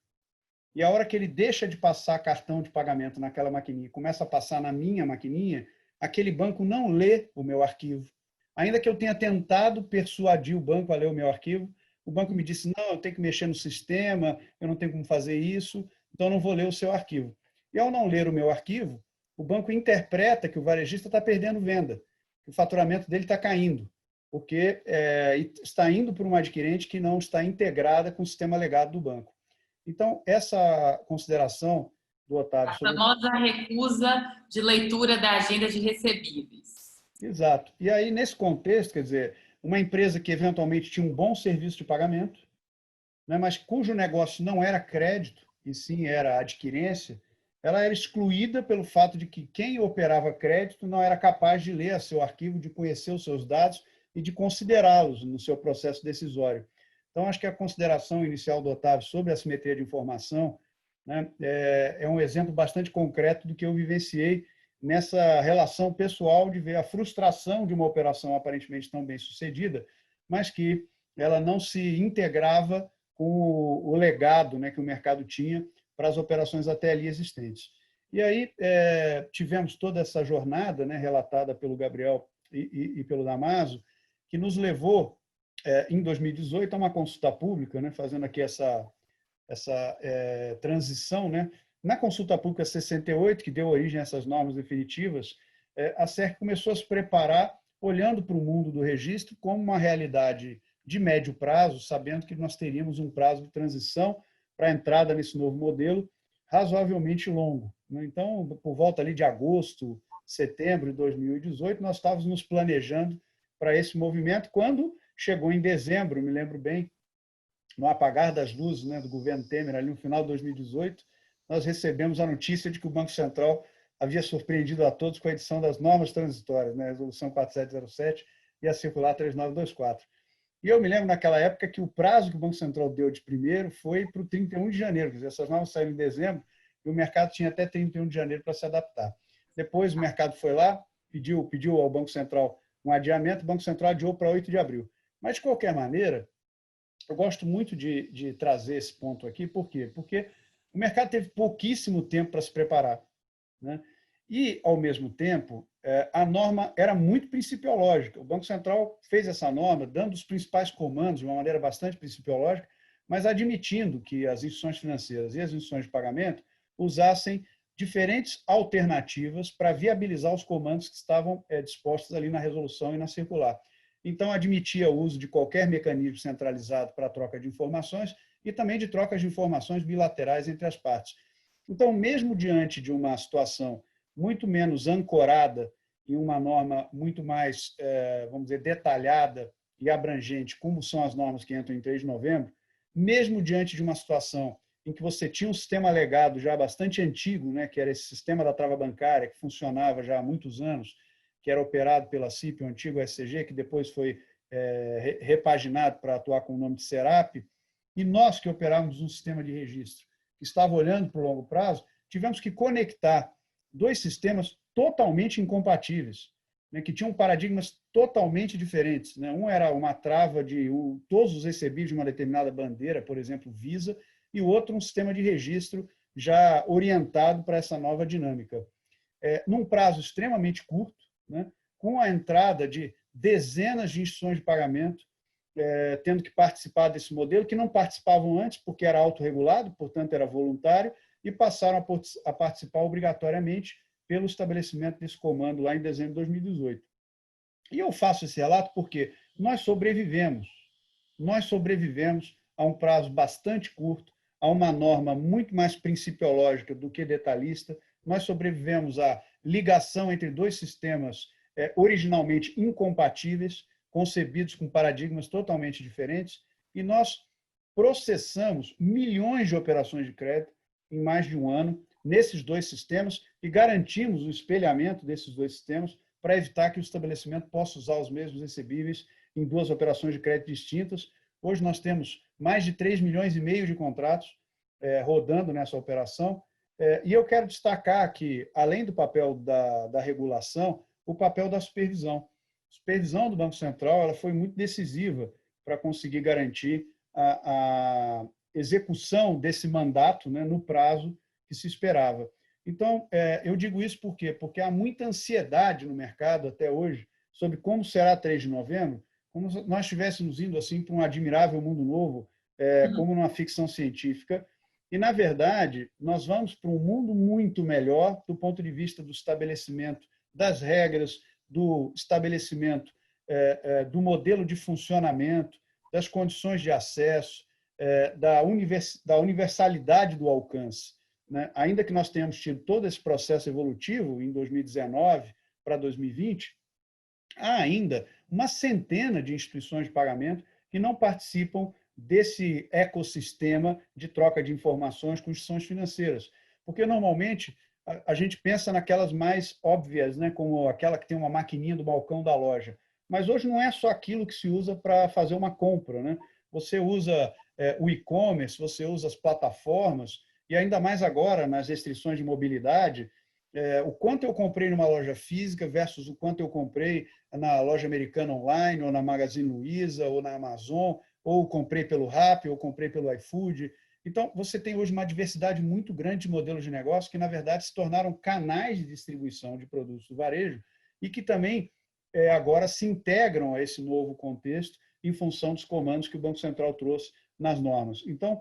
S4: E a hora que ele deixa de passar cartão de pagamento naquela maquininha e começa a passar na minha maquininha, aquele banco não lê o meu arquivo. Ainda que eu tenha tentado persuadir o banco a ler o meu arquivo, o banco me disse, não, eu tenho que mexer no sistema, eu não tenho como fazer isso, então eu não vou ler o seu arquivo. E ao não ler o meu arquivo, o banco interpreta que o varejista está perdendo venda, que o faturamento dele está caindo, porque está indo para uma adquirente que não está integrada com o sistema legado do banco. Então, essa consideração do Otávio
S1: A
S4: sobre...
S1: famosa recusa de leitura da agenda de recebíveis.
S4: Exato. E aí, nesse contexto, quer dizer, uma empresa que eventualmente tinha um bom serviço de pagamento, né, mas cujo negócio não era crédito, e sim era adquirência, ela era excluída pelo fato de que quem operava crédito não era capaz de ler seu arquivo, de conhecer os seus dados e de considerá-los no seu processo decisório. Então, acho que a consideração inicial do Otávio sobre a simetria de informação, né, é um exemplo bastante concreto do que eu vivenciei nessa relação pessoal de ver a frustração de uma operação aparentemente tão bem sucedida, mas que ela não se integrava com o legado, né, que o mercado tinha para as operações até ali existentes. E aí tivemos toda essa jornada, né, relatada pelo Gabriel e pelo Damaso, que nos levou, em 2018, a uma consulta pública, né, fazendo aqui essa transição. Né. Na consulta pública 68, que deu origem a essas normas definitivas, a SERC começou a se preparar olhando para o mundo do registro como uma realidade de médio prazo, sabendo que nós teríamos um prazo de transição para a entrada nesse novo modelo razoavelmente longo. Então, por volta ali de agosto, setembro de 2018, nós estávamos nos planejando para esse movimento, quando chegou em dezembro, me lembro bem, no apagar das luzes, né, do governo Temer, ali no final de 2018, nós recebemos a notícia de que o Banco Central havia surpreendido a todos com a edição das normas transitórias, né, a Resolução 4707 e a Circular 3924. E eu me lembro naquela época que o prazo que o Banco Central deu de primeiro foi para o 31 de janeiro, quer dizer, essas normas saíram em dezembro e o mercado tinha até 31 de janeiro para se adaptar. Depois o mercado foi lá, pediu ao Banco Central um adiamento, o Banco Central adiou para 8 de abril. Mas, de qualquer maneira, eu gosto muito de trazer esse ponto aqui. Por quê? Porque o mercado teve pouquíssimo tempo para se preparar, né? E, ao mesmo tempo, a norma era muito principiológica. O Banco Central fez essa norma dando os principais comandos de uma maneira bastante principiológica, mas admitindo que as instituições financeiras e as instituições de pagamento usassem diferentes alternativas para viabilizar os comandos que estavam dispostos ali na resolução e na circular. Então, admitia o uso de qualquer mecanismo centralizado para a troca de informações e também de trocas de informações bilaterais entre as partes. Então, mesmo diante de uma situação muito menos ancorada em uma norma muito mais, vamos dizer, detalhada e abrangente, como são as normas que entram em 3 de novembro, mesmo diante de uma situação em que você tinha um sistema legado já bastante antigo, né, que era esse sistema da trava bancária, que funcionava já há muitos anos, que era operado pela CIP, o antigo SCG, que depois foi repaginado para atuar com o nome de Serap, e nós que operávamos um sistema de registro que estava olhando para o longo prazo, tivemos que conectar 2 sistemas totalmente incompatíveis, né, que tinham paradigmas totalmente diferentes. Né? Um era uma trava de todos os recebíveis de uma determinada bandeira, por exemplo, Visa, e o outro um sistema de registro já orientado para essa nova dinâmica. num prazo extremamente curto, né, com a entrada de dezenas de instituições de pagamento, tendo que participar desse modelo, que não participavam antes porque era autorregulado, portanto era voluntário, e passaram a participar obrigatoriamente pelo estabelecimento desse comando lá em dezembro de 2018. E eu faço esse relato porque nós sobrevivemos a um prazo bastante curto, a uma norma muito mais principiológica do que detalhista. Nós sobrevivemos à ligação entre dois sistemas originalmente incompatíveis, concebidos com paradigmas totalmente diferentes, e nós processamos milhões de operações de crédito em mais de um ano nesses dois sistemas e garantimos o espelhamento desses dois sistemas para evitar que o estabelecimento possa usar os mesmos recebíveis em duas operações de crédito distintas. Hoje nós temos mais de 3,5 milhões de contratos rodando nessa operação. E eu quero destacar aqui, além do papel da regulação, o papel da supervisão. A supervisão do Banco Central ela foi muito decisiva para conseguir garantir a execução desse mandato, né, no prazo que se esperava. Então, eu digo isso por quê? Porque há muita ansiedade no mercado até hoje sobre como será 3 de novembro, como se nós estivéssemos indo assim para um admirável mundo novo, como numa ficção científica. E, na verdade, nós vamos para um mundo muito melhor do ponto de vista do estabelecimento das regras, do estabelecimento do modelo de funcionamento, das condições de acesso, da universalidade do alcance. Né? Ainda que nós tenhamos tido todo esse processo evolutivo em 2019 para 2020, há ainda uma centena de instituições de pagamento que não participam desse ecossistema de troca de informações com instituições financeiras. Porque, normalmente, a gente pensa naquelas mais óbvias, né, como aquela que tem uma maquininha do balcão da loja. Mas hoje não é só aquilo que se usa para fazer uma compra. Né? Você usa o e-commerce, você usa as plataformas, e ainda mais agora, nas restrições de mobilidade, o quanto eu comprei numa loja física versus o quanto eu comprei na loja americana online, ou na Magazine Luiza, ou na Amazon, ou comprei pelo Rappi, ou comprei pelo iFood. Então, você tem hoje uma diversidade muito grande de modelos de negócio que, na verdade, se tornaram canais de distribuição de produtos do varejo e que também agora se integram a esse novo contexto em função dos comandos que o Banco Central trouxe nas normas. Então,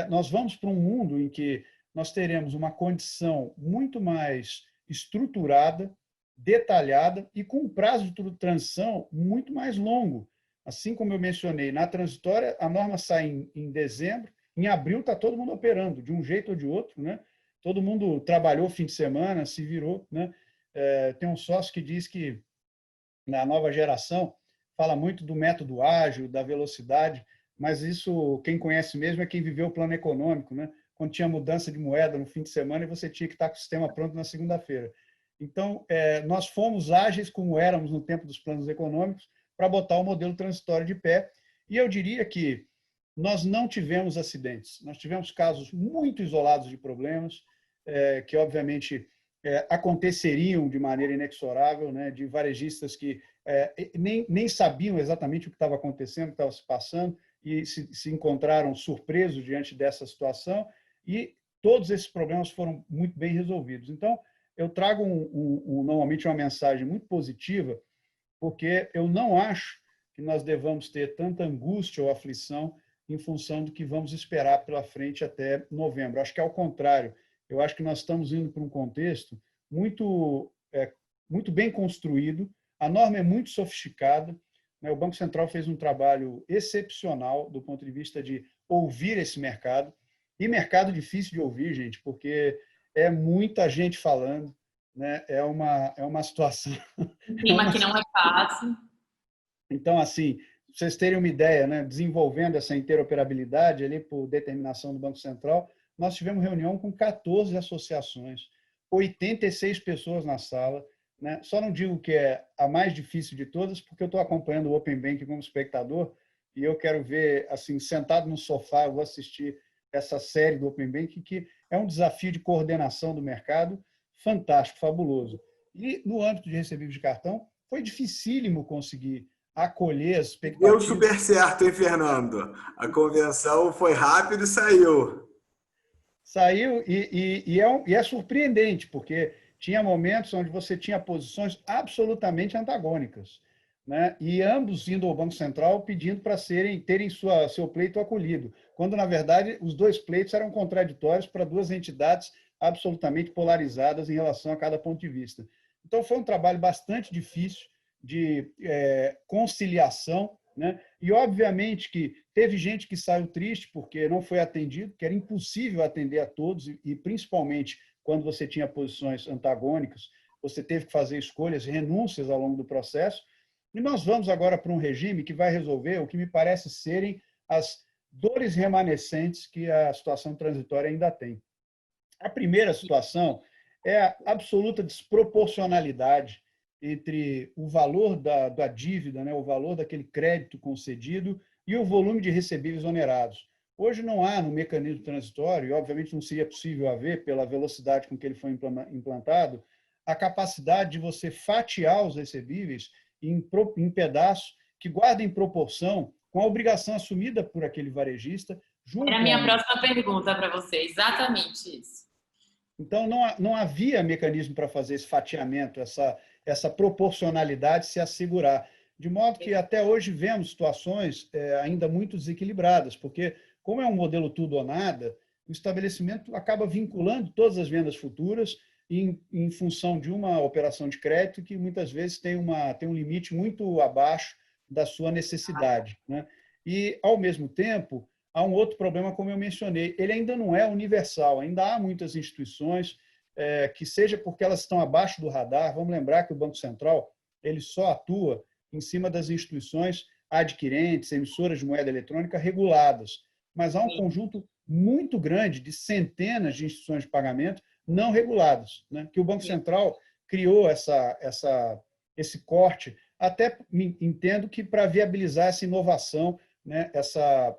S4: nós vamos para um mundo em que nós teremos uma condição muito mais estruturada, detalhada e com um prazo de transição muito mais longo. Assim como eu mencionei, na transitória, a norma sai em dezembro, em abril está todo mundo operando, de um jeito ou de outro. Né? Todo mundo trabalhou fim de semana, se virou. Né? Tem um sócio que diz que na nova geração fala muito do método ágil, da velocidade, mas isso, quem conhece mesmo, é quem viveu o plano econômico, né? Quando tinha mudança de moeda no fim de semana e você tinha que estar com o sistema pronto na segunda-feira. Então, nós fomos ágeis como éramos no tempo dos planos econômicos para botar o modelo transitório de pé. E eu diria que nós não tivemos acidentes. Nós tivemos casos muito isolados de problemas, que, obviamente, aconteceriam de maneira inexorável, né? De varejistas que nem sabiam exatamente o que estava acontecendo, o que estava se passando, e se encontraram surpresos diante dessa situação, e todos esses problemas foram muito bem resolvidos. Então, eu trago normalmente uma mensagem muito positiva, porque eu não acho que nós devamos ter tanta angústia ou aflição em função do que vamos esperar pela frente até novembro. Acho que é ao contrário. Eu acho que nós estamos indo para um contexto muito bem construído, a norma é muito sofisticada, né? O Banco Central fez um trabalho excepcional do ponto de vista de ouvir esse mercado, e mercado difícil de ouvir, gente, porque é muita gente falando, né? É uma situação...
S1: Clima que não é fácil.
S4: Então, assim, para vocês terem uma ideia, né? Desenvolvendo essa interoperabilidade ali por determinação do Banco Central, nós tivemos reunião com 14 associações, 86 pessoas na sala, né? Só não digo que é a mais difícil de todas, porque eu estou acompanhando o Open Bank como espectador e eu quero ver, assim, sentado no sofá, eu vou assistir essa série do Open Bank, que é um desafio de coordenação do mercado fantástico, fabuloso. E no âmbito de recebíveis de cartão, foi dificílimo conseguir acolher as expectativas.
S3: Deu super certo, hein, Fernando? A convenção foi rápida e saiu.
S4: Saiu, e é surpreendente, porque tinha momentos onde você tinha posições absolutamente antagônicas, né? E ambos indo ao Banco Central pedindo para terem seu pleito acolhido, quando, na verdade, os dois pleitos eram contraditórios para duas entidades absolutamente polarizadas em relação a cada ponto de vista. Então, foi um trabalho bastante difícil de conciliação, né? E, obviamente, que teve gente que saiu triste porque não foi atendido, que era impossível atender a todos, e principalmente quando você tinha posições antagônicas, você teve que fazer escolhas e renúncias ao longo do processo. E nós vamos agora para um regime que vai resolver o que me parece serem as dores remanescentes que a situação transitória ainda tem. A primeira situação é a absoluta desproporcionalidade entre o valor da dívida, né, o valor daquele crédito concedido e o volume de recebíveis onerados. Hoje não há no mecanismo transitório, e obviamente não seria possível haver pela velocidade com que ele foi implantado, a capacidade de você fatiar os recebíveis em pedaços que guardem proporção com a obrigação assumida por aquele varejista.
S1: Era a minha próxima pergunta para você, exatamente isso.
S4: Então, não havia mecanismo para fazer esse fatiamento, essa proporcionalidade se assegurar. De modo que até hoje vemos situações ainda muito desequilibradas, porque, como é um modelo tudo ou nada, o estabelecimento acaba vinculando todas as vendas futuras em função de uma operação de crédito que muitas vezes tem um limite muito abaixo da sua necessidade, né? E, ao mesmo tempo, há um outro problema, como eu mencionei, ele ainda não é universal, ainda há muitas instituições que, seja porque elas estão abaixo do radar, vamos lembrar que o Banco Central ele só atua em cima das instituições adquirentes, emissoras de moeda eletrônica reguladas, mas há um conjunto muito grande de centenas de instituições de pagamento não reguladas, né? Que o Banco Central criou esse corte, até entendo que para viabilizar essa inovação, né? Essa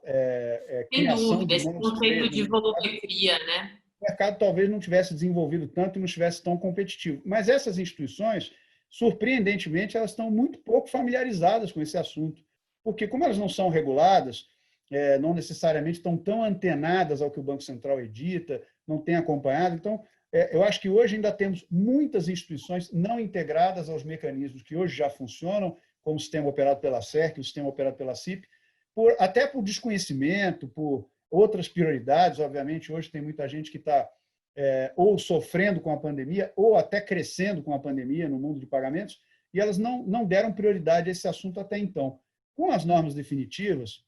S4: criação
S1: sem dúvida, esse conceito de volumetria, né?
S4: O mercado talvez não tivesse desenvolvido tanto e não estivesse tão competitivo. Mas essas instituições, surpreendentemente, elas estão muito pouco familiarizadas com esse assunto, porque como elas não são reguladas, não necessariamente estão tão antenadas ao que o Banco Central edita, não têm acompanhado. Então, eu acho que hoje ainda temos muitas instituições não integradas aos mecanismos que hoje já funcionam, como o sistema operado pela SERC, o sistema operado pela CIP, até por desconhecimento, por outras prioridades. Obviamente, hoje tem muita gente que está ou sofrendo com a pandemia ou até crescendo com a pandemia no mundo de pagamentos, e elas não deram prioridade a esse assunto até então. Com as normas definitivas,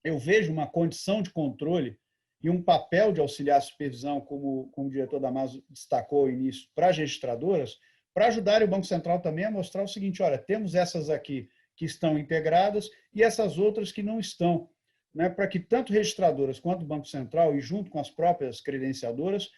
S4: eu vejo uma condição de controle e um papel de auxiliar supervisão, como o diretor da Damaso destacou ao início, para as registradoras, para ajudar o Banco Central também a mostrar o seguinte: olha, temos essas aqui que estão integradas e essas outras que não estão, né, para que tanto registradoras quanto o Banco Central, e junto com as próprias credenciadoras,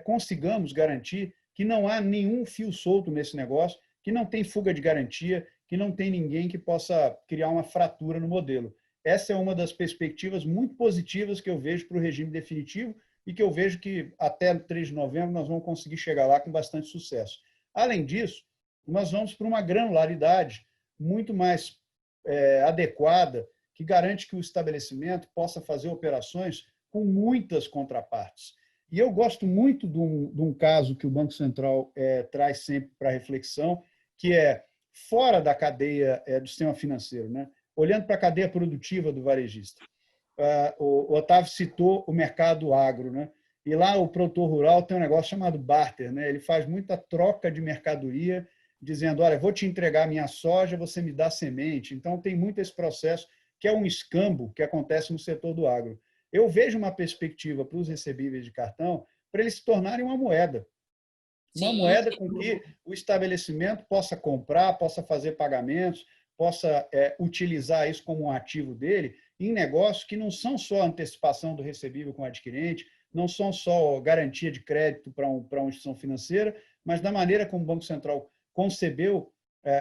S4: consigamos garantir que não há nenhum fio solto nesse negócio, que não tem fuga de garantia, que não tem ninguém que possa criar uma fratura no modelo. Essa é uma das perspectivas muito positivas que eu vejo para o regime definitivo e que eu vejo que até 3 de novembro nós vamos conseguir chegar lá com bastante sucesso. Além disso, nós vamos para uma granularidade muito mais adequada, que garante que o estabelecimento possa fazer operações com muitas contrapartes. E eu gosto muito de um caso que o Banco Central traz sempre para reflexão, que é fora da cadeia do sistema financeiro, né? Olhando para a cadeia produtiva do varejista. O Otávio citou o mercado agro, né? E lá o produtor rural tem um negócio chamado barter, né? Ele faz muita troca de mercadoria, dizendo: olha, vou te entregar minha soja, você me dá semente. Então, tem muito esse processo, que é um escambo que acontece no setor do agro. Eu vejo uma perspectiva para os recebíveis de cartão para eles se tornarem uma moeda. Uma moeda com que o estabelecimento possa comprar, possa fazer pagamentos, possa utilizar isso como um ativo dele em negócios que não são só antecipação do recebível com o adquirente, não são só garantia de crédito para uma instituição financeira, mas da maneira como o Banco Central concebeu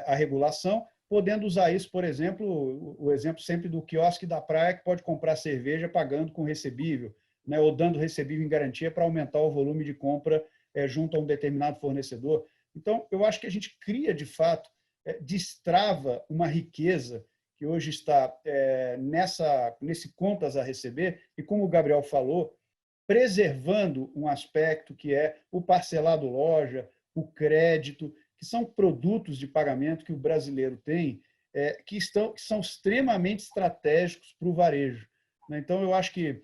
S4: a regulação, podendo usar isso, por exemplo, o exemplo sempre do quiosque da praia, que pode comprar cerveja pagando com recebível, né, ou dando recebível em garantia para aumentar o volume de compra junto a um determinado fornecedor. Então, eu acho que a gente cria, de fato, destrava uma riqueza que hoje está nesse contas a receber, e como o Gabriel falou, preservando um aspecto que é o parcelado loja, o crédito, que são produtos de pagamento que o brasileiro tem, que são extremamente estratégicos para o varejo. Então, eu acho que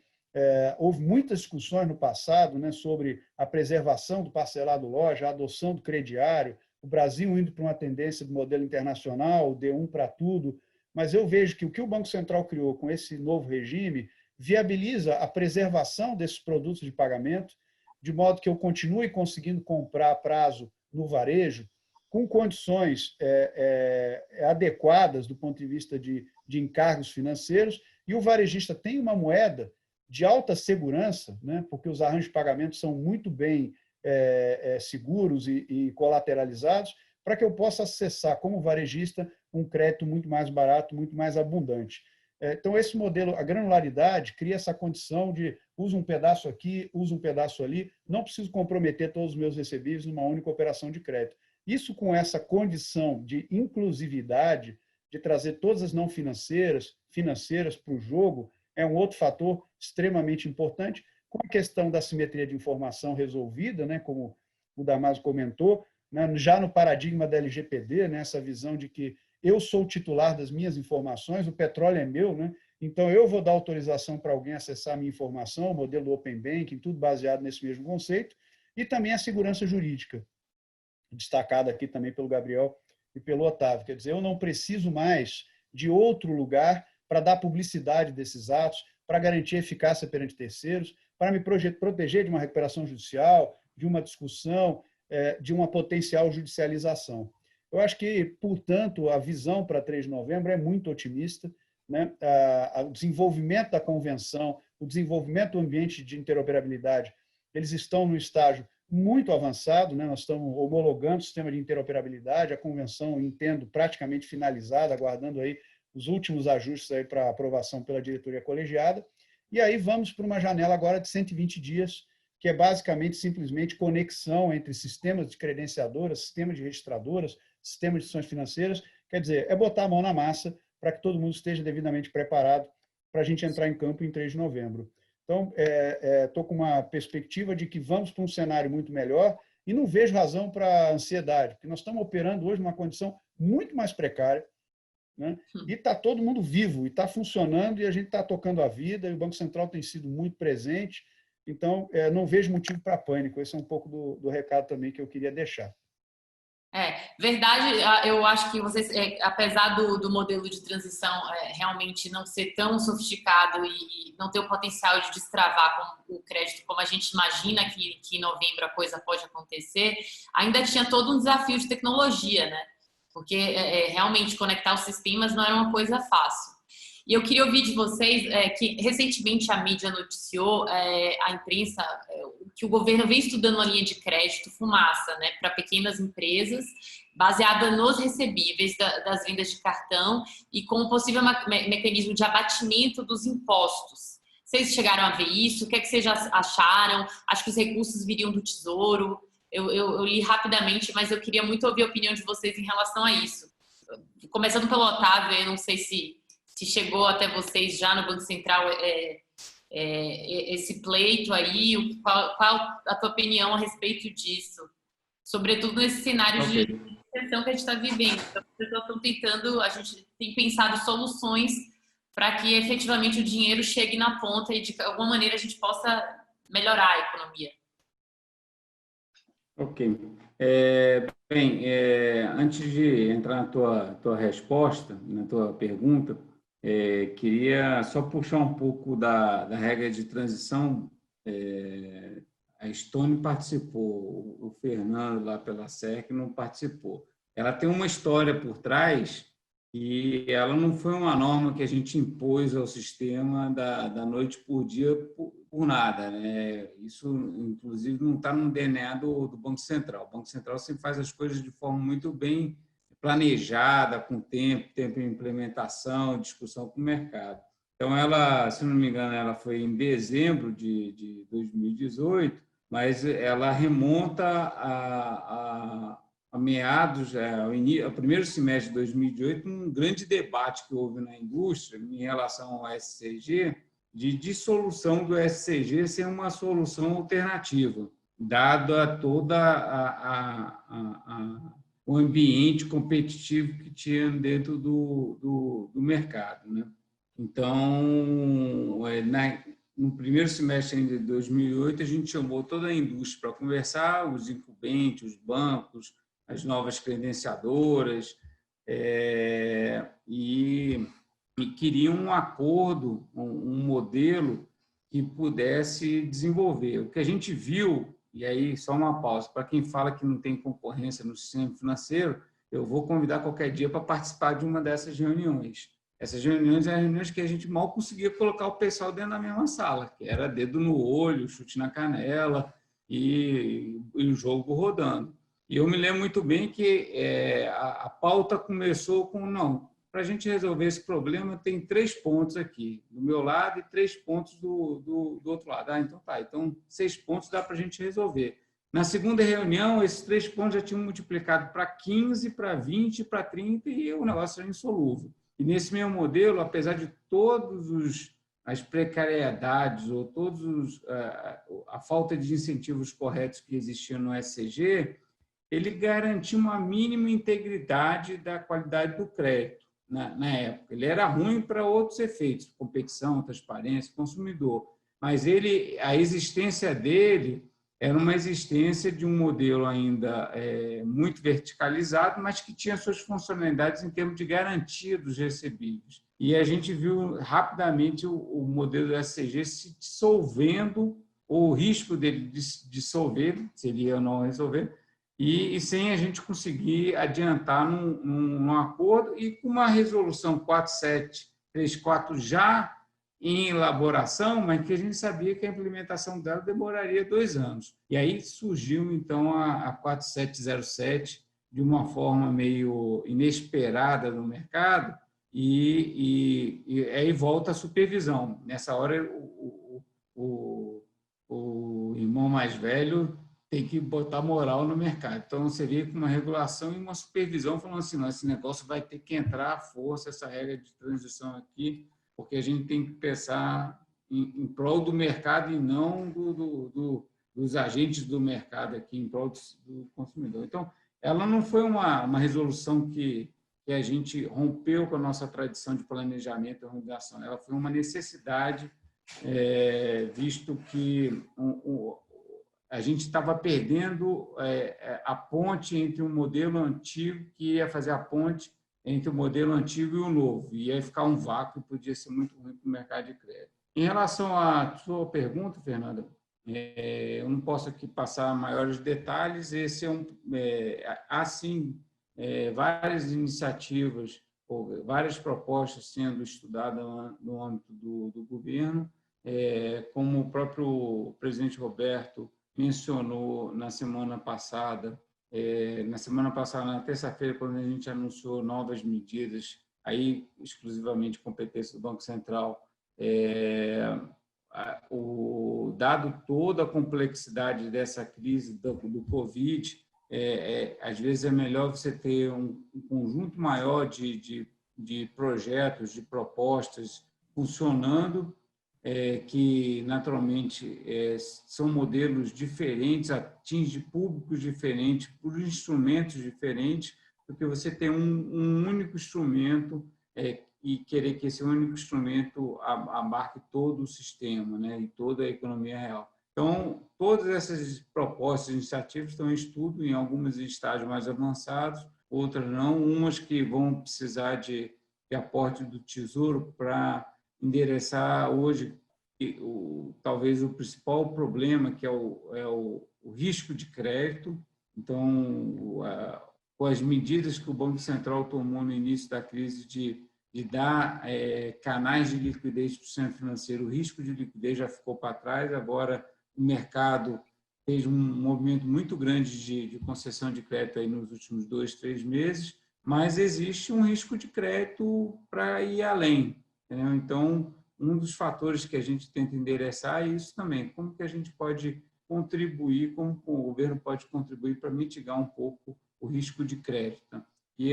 S4: houve muitas discussões no passado, né, sobre a preservação do parcelado loja, a adoção do crediário, o Brasil indo para uma tendência do modelo internacional, o D1 para tudo, mas eu vejo que o Banco Central criou com esse novo regime viabiliza a preservação desses produtos de pagamento, de modo que eu continue conseguindo comprar a prazo no varejo, com condições adequadas do ponto de vista de encargos financeiros, e o varejista tem uma moeda de alta segurança, né, porque os arranjos de pagamento são muito bem seguros e colateralizados, para que eu possa acessar, como varejista, um crédito muito mais barato, muito mais abundante. Então, esse modelo, a granularidade, cria essa condição de uso um pedaço aqui, uso um pedaço ali, não preciso comprometer todos os meus recebíveis numa única operação de crédito. Isso com essa condição de inclusividade, de trazer todas as não financeiras para o jogo, é um outro fator extremamente importante, com a questão da simetria de informação resolvida, né, como o Damaso comentou, né, já no paradigma da LGPD, né, essa visão de que eu sou o titular das minhas informações, o petróleo é meu, né, então eu vou dar autorização para alguém acessar a minha informação, o modelo do Open Banking, tudo baseado nesse mesmo conceito, e também a segurança jurídica, destacada aqui também pelo Gabriel e pelo Otávio. Quer dizer, eu não preciso mais de outro lugar para dar publicidade desses atos, para garantir eficácia perante terceiros, para me proteger de uma recuperação judicial, de uma discussão, de uma potencial judicialização. Eu acho que, portanto, a visão para 3 de novembro é muito otimista, né? O desenvolvimento da convenção, o desenvolvimento do ambiente de interoperabilidade, eles estão no estágio muito avançado, né? Nós estamos homologando o sistema de interoperabilidade, a convenção, entendo, praticamente finalizada, aguardando aí os últimos ajustes aí para aprovação pela diretoria colegiada, e aí vamos para uma janela agora de 120 dias, que é basicamente simplesmente conexão entre sistemas de credenciadoras, sistemas de registradoras, sistemas de instituições financeiras, quer dizer, é botar a mão na massa para que todo mundo esteja devidamente preparado para a gente entrar em campo em 3 de novembro. Então, estou com uma perspectiva de que vamos para um cenário muito melhor e não vejo razão para ansiedade, porque nós estamos operando hoje numa condição muito mais precária, né? E está todo mundo vivo, e está funcionando, e a gente está tocando a vida, e o Banco Central tem sido muito presente, então não vejo motivo para pânico. Esse é um pouco do recado também que eu queria deixar.
S1: Verdade, eu acho que vocês, apesar do modelo de transição realmente não ser tão sofisticado e não ter o potencial de destravar com o crédito como a gente imagina que em novembro a coisa pode acontecer, ainda tinha todo um desafio de tecnologia, né? Porque realmente conectar os sistemas não era uma coisa fácil. E eu queria ouvir de vocês que recentemente a mídia noticiou, a imprensa, que o governo vem estudando uma linha de crédito fumaça, né, para pequenas empresas, baseada nos recebíveis das vendas de cartão e com um possível mecanismo de abatimento dos impostos. Vocês chegaram a ver isso? O que é que vocês já acharam? Acho que os recursos viriam do Tesouro. Eu li rapidamente, mas eu queria muito ouvir a opinião de vocês em relação a isso. Começando pelo Otávio, eu não sei se chegou até vocês já no Banco Central esse pleito aí, qual a tua opinião a respeito disso? Sobretudo nesse cenário de recessão que a gente está vivendo. Então, as pessoas estão tentando, a gente tem pensado soluções para que efetivamente o dinheiro chegue na ponta e de alguma maneira a gente possa melhorar a economia.
S2: Ok. Antes de entrar na tua resposta, na tua pergunta, queria só puxar um pouco da regra de transição. A Stone participou, o Fernando lá pela SERC não participou. Ela tem uma história por trás e ela não foi uma norma que a gente impôs ao sistema da noite por dia por nada, né? Isso, inclusive, não está no DNA do Banco Central. O Banco Central sempre faz as coisas de forma muito bem planejada, com tempo de implementação, discussão com o mercado. Então, ela, se não me engano, ela foi em dezembro de 2018, mas ela remonta a meados, ao primeiro semestre de 2018, um grande debate que houve na indústria em relação ao SCG, de dissolução do SCG ser uma solução alternativa. dado a toda o ambiente competitivo que tinha dentro do mercado, né? Então, no primeiro semestre de 2008, a gente chamou toda a indústria para conversar, os incumbentes, os bancos, as novas credenciadoras, e queriam um acordo, um modelo que pudesse desenvolver. O que a gente viu, e aí só uma pausa, para quem fala que não tem concorrência no sistema financeiro, eu vou convidar qualquer dia para participar de uma dessas reuniões. Essas reuniões eram reuniões que a gente mal conseguia colocar o pessoal dentro da mesma sala, que era dedo no olho, chute na canela e o jogo rodando. E eu me lembro muito bem que a pauta começou com, não, para a gente resolver esse problema, tem 3 pontos aqui, do meu lado, e 3 pontos do outro lado. Então tá, então 6 pontos dá para a gente resolver. Na segunda reunião, esses 3 pontos já tinham multiplicado para 15, para 20, para 30, e o negócio era insolúvel. E nesse mesmo modelo, apesar de todas as precariedades ou a falta de incentivos corretos que existiam no SCG, ele garantia uma mínima integridade da qualidade do crédito na época. Ele era ruim para outros efeitos, competição, transparência, consumidor, mas a existência dele era uma existência de um modelo ainda muito verticalizado, mas que tinha suas funcionalidades em termos de garantia dos recebíveis. E a gente viu rapidamente o modelo do SCG se dissolvendo, ou o risco dele dissolver, seria ou não resolver, e sem a gente conseguir adiantar num acordo, e com uma resolução 4734 já em elaboração, mas que a gente sabia que a implementação dela demoraria 2 anos. E aí surgiu, então, a 4707 de uma forma meio inesperada no mercado, e aí volta a supervisão. Nessa hora, o irmão mais velho tem que botar moral no mercado. Então, você vê com uma regulação e uma supervisão falando assim, não, esse negócio vai ter que entrar à força, essa regra de transição aqui, porque a gente tem que pensar em prol do mercado e não dos agentes do mercado aqui, em prol do consumidor. Então, ela não foi uma resolução que a gente rompeu com a nossa tradição de planejamento e organização, ela foi uma necessidade, visto que a gente estava perdendo a ponte entre um modelo antigo, que ia fazer a ponte entre o modelo antigo e o novo. Ia ficar um vácuo, podia ser muito ruim para o mercado de crédito. Em relação à sua pergunta, Fernanda, eu não posso aqui passar maiores detalhes. Há, sim, várias iniciativas, ou várias propostas sendo estudadas no âmbito do governo, como o próprio presidente Roberto mencionou na semana passada, na terça-feira, quando a gente anunciou novas medidas, aí exclusivamente competência do Banco Central, dado toda a complexidade dessa crise do Covid, às vezes é melhor você ter um conjunto maior de projetos, de propostas funcionando, que naturalmente são modelos diferentes, atingem públicos diferentes, por instrumentos diferentes, porque você tem um único instrumento e querer que esse único instrumento abarque todo o sistema, né, e toda a economia real. Então, todas essas propostas, iniciativas estão em estudo, em algumas em estágios mais avançados, outras não, umas que vão precisar de aporte do Tesouro para endereçar hoje talvez o principal problema, que é o risco de crédito. Então, com as medidas que o Banco Central tomou no início da crise de dar canais de liquidez para o sistema financeiro, o risco de liquidez já ficou para trás. Agora, o mercado fez um movimento muito grande de concessão de crédito aí nos últimos 2, 3 meses, mas existe um risco de crédito para ir além, entendeu? Então, um dos fatores que a gente tenta endereçar é isso também, como que a gente pode contribuir, como o governo pode contribuir para mitigar um pouco o risco de crédito. E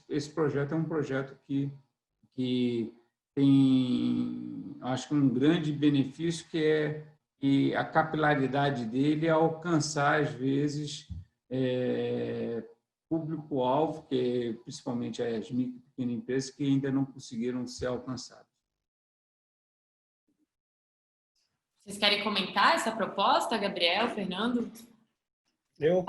S2: esse projeto é um projeto que tem, acho que um grande benefício, que é e a capilaridade dele é alcançar, às vezes, público-alvo, que principalmente as micro e pequenas empresas, que ainda não conseguiram ser alcançadas.
S1: Vocês querem comentar essa proposta, Gabriel, Fernando?
S4: Eu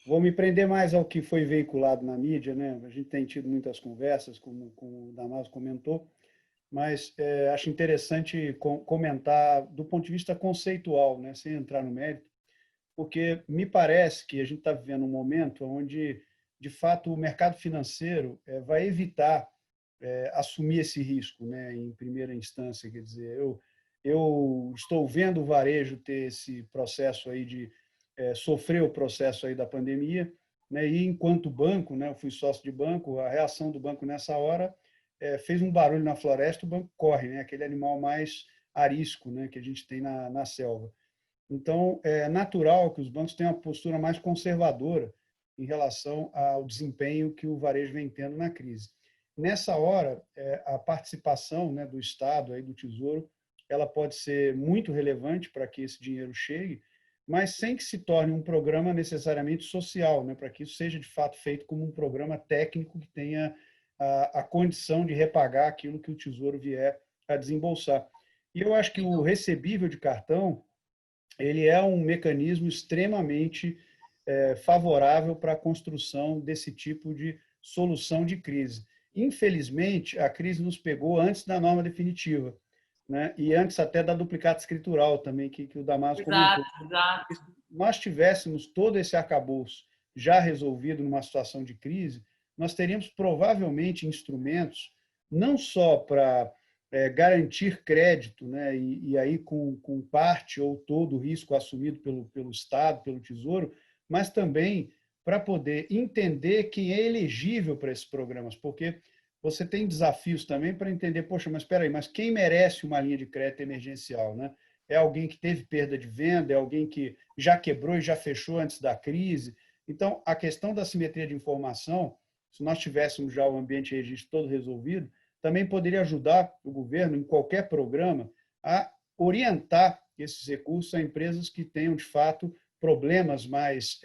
S4: vou me prender mais ao que foi veiculado na mídia, né? A gente tem tido muitas conversas, como o Damaso comentou, mas acho interessante comentar do ponto de vista conceitual, né? Sem entrar no mérito, porque me parece que a gente está vivendo um momento onde, de fato, o mercado financeiro vai evitar assumir esse risco, né? Em primeira instância, quer dizer, eu estou vendo o varejo ter esse processo aí de sofrer o processo aí da pandemia, né? E enquanto banco, né? Eu fui sócio de banco, a reação do banco nessa hora fez um barulho na floresta, o banco corre, né? Aquele animal mais arisco, né? Que a gente tem na selva. Então, é natural que os bancos tenham uma postura mais conservadora em relação ao desempenho que o varejo vem tendo na crise. Nessa hora, a participação, né, do Estado, aí, do Tesouro, ela pode ser muito relevante para que esse dinheiro chegue, mas sem que se torne um programa necessariamente social, né, para que isso seja, de fato, feito como um programa técnico que tenha a condição de repagar aquilo que o Tesouro vier a desembolsar. E eu acho que o recebível de cartão ele é um mecanismo extremamente favorável para a construção desse tipo de solução de crise. Infelizmente, a crise nos pegou antes da norma definitiva, né? E antes até da duplicata escritural também, que o Damaso comentou.
S1: Exato.
S4: Se nós tivéssemos todo esse arcabouço já resolvido numa situação de crise, nós teríamos provavelmente instrumentos não só para garantir crédito, né, e aí com parte ou todo o risco assumido pelo Estado, pelo Tesouro, mas também para poder entender quem é elegível para esses programas, porque você tem desafios também para entender, poxa, mas espera aí, mas quem merece uma linha de crédito emergencial, né? É alguém que teve perda de venda, é alguém que já quebrou e já fechou antes da crise. Então, a questão da simetria de informação, se nós tivéssemos já o ambiente de registro todo resolvido, também poderia ajudar o governo, em qualquer programa, a orientar esses recursos a empresas que tenham, de fato, problemas mais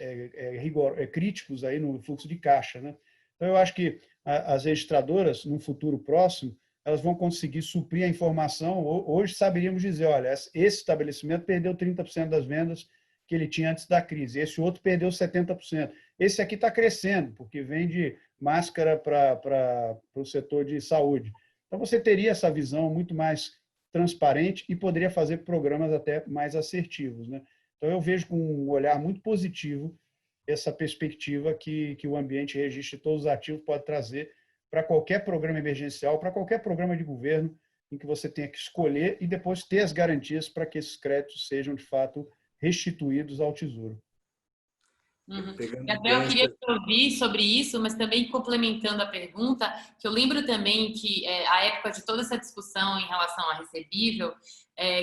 S4: críticos aí no fluxo de caixa, né? Então, eu acho que as registradoras, no futuro próximo, elas vão conseguir suprir a informação. Hoje saberíamos dizer, olha, esse estabelecimento perdeu 30% das vendas que ele tinha antes da crise, esse outro perdeu 70%. Esse aqui está crescendo, porque vende máscara para o setor de saúde. Então, você teria essa visão muito mais transparente e poderia fazer programas até mais assertivos, né? Então, eu vejo com um olhar muito positivo essa perspectiva que o ambiente registro de todos os ativos pode trazer para qualquer programa emergencial, para qualquer programa de governo em que você tenha que escolher e depois ter as garantias para que esses créditos sejam, de fato, restituídos ao Tesouro.
S1: Gabriel, eu queria te ouvir sobre isso, mas também complementando a pergunta, que eu lembro também que a época de toda essa discussão em relação a recebível,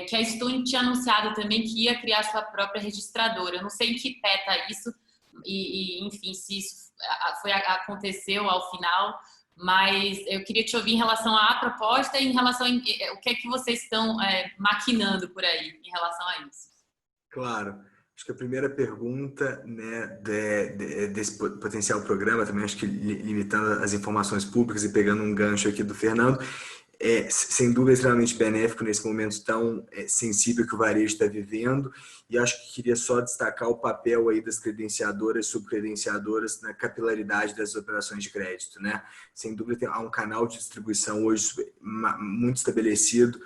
S1: que a Stone tinha anunciado também que ia criar sua própria registradora. Eu não sei em que pé está isso, enfim, se isso aconteceu ao final, mas eu queria te ouvir em relação à proposta e em relação a o que é que vocês estão maquinando por aí em relação a isso.
S3: Claro. Acho que a primeira pergunta, né, desse potencial programa, também acho que limitando as informações públicas e pegando um gancho aqui do Fernando, sem dúvida extremamente benéfico nesse momento tão sensível que o varejo está vivendo, e acho que queria só destacar o papel aí das credenciadoras, subcredenciadoras na capilaridade das operações de crédito, né? Sem dúvida há um canal de distribuição hoje muito estabelecido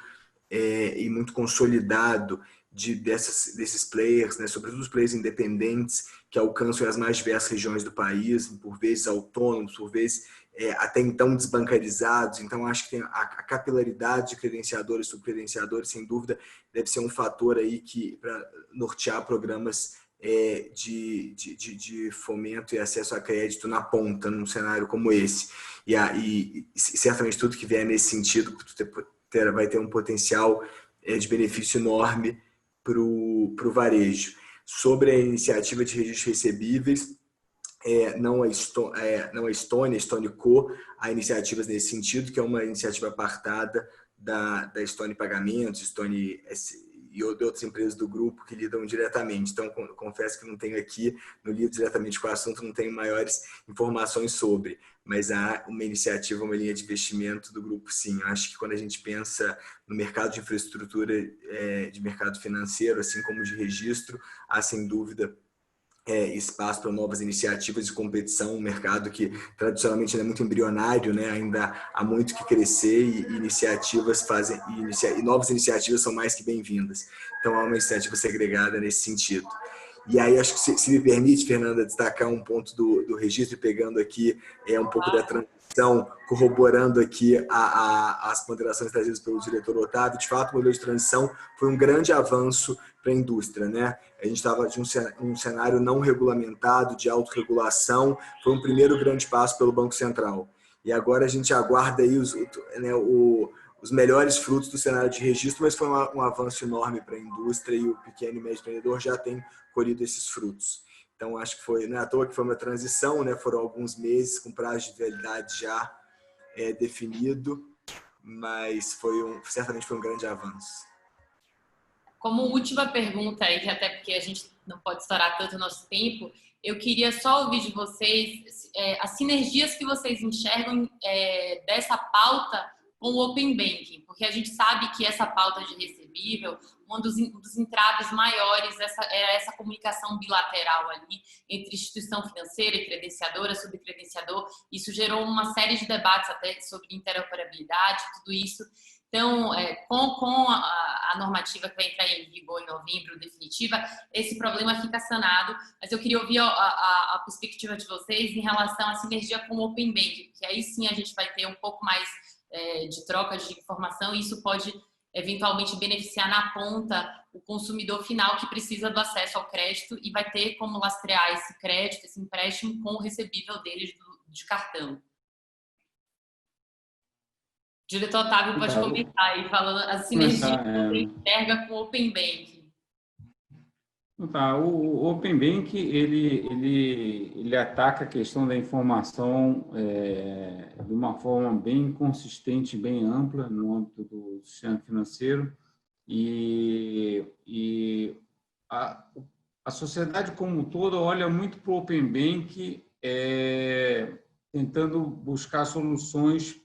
S3: e muito consolidado desses players, né, sobretudo os players independentes que alcançam as mais diversas regiões do país, por vezes autônomos, por vezes até então desbancarizados. Então, acho que tem a capilaridade de credenciadores e subcredenciadores, sem dúvida, deve ser um fator aí para nortear programas de fomento e acesso a crédito na ponta, num cenário como esse. E certamente tudo que vier nesse sentido vai ter um potencial de benefício enorme para o varejo. Sobre a iniciativa de registros recebíveis, não a Estônia, a Stone Co, há iniciativas nesse sentido, que é uma iniciativa apartada da Stone Pagamentos, Stone e de outras empresas do grupo que lidam diretamente. Então, confesso que não tenho aqui, não lido diretamente com o assunto, não tenho maiores informações sobre, mas há uma iniciativa, uma linha de investimento do grupo, sim. Eu acho que quando a gente pensa no mercado de infraestrutura, de mercado financeiro, assim como de registro, há, sem dúvida, espaço para novas iniciativas de competição, um mercado que tradicionalmente ainda é muito embrionário, né? Ainda há muito que crescer e iniciativas e novas iniciativas são mais que bem-vindas. Então há uma iniciativa segregada nesse sentido. E aí acho que se me permite, Fernanda, destacar um ponto do registro, pegando aqui um pouco da transição, corroborando aqui as ponderações trazidas pelo diretor Otávio. De fato, o modelo de transição foi um grande avanço para a indústria, né? A gente estava de um cenário não regulamentado, de autorregulação, foi um primeiro grande passo pelo Banco Central. E agora a gente aguarda aí os melhores frutos do cenário de registro, mas foi um avanço enorme para a indústria e o pequeno e médio empreendedor já tem colhido esses frutos. Então, acho que não é à toa que foi uma transição, né? Foram alguns meses com prazo de validade já definido, mas certamente foi um grande avanço.
S1: Como última pergunta aí, até porque a gente não pode estourar tanto o nosso tempo, eu queria só ouvir de vocês as sinergias que vocês enxergam dessa pauta com o Open Banking, porque a gente sabe que essa pauta de recebível, um dos entraves maiores é essa comunicação bilateral ali entre instituição financeira e credenciadora, subcredenciador. Isso gerou uma série de debates até sobre interoperabilidade, tudo isso. Então, com a normativa que vai entrar em vigor em novembro, definitiva, esse problema fica sanado. Mas eu queria ouvir a perspectiva de vocês em relação à sinergia com o Open Banking, porque aí sim a gente vai ter um pouco mais de troca de informação e isso pode eventualmente beneficiar na ponta o consumidor final que precisa do acesso ao crédito e vai ter como lastrear esse crédito, esse empréstimo com o recebível dele de cartão. O diretor Otávio pode comentar aí, falando as sinergias que você enxerga com o Open Banking.
S2: Tá, o Open Banking, ele ataca a questão da informação de uma forma bem consistente, bem ampla no âmbito do sistema financeiro e a sociedade como um todo olha muito para o Open Banking tentando buscar soluções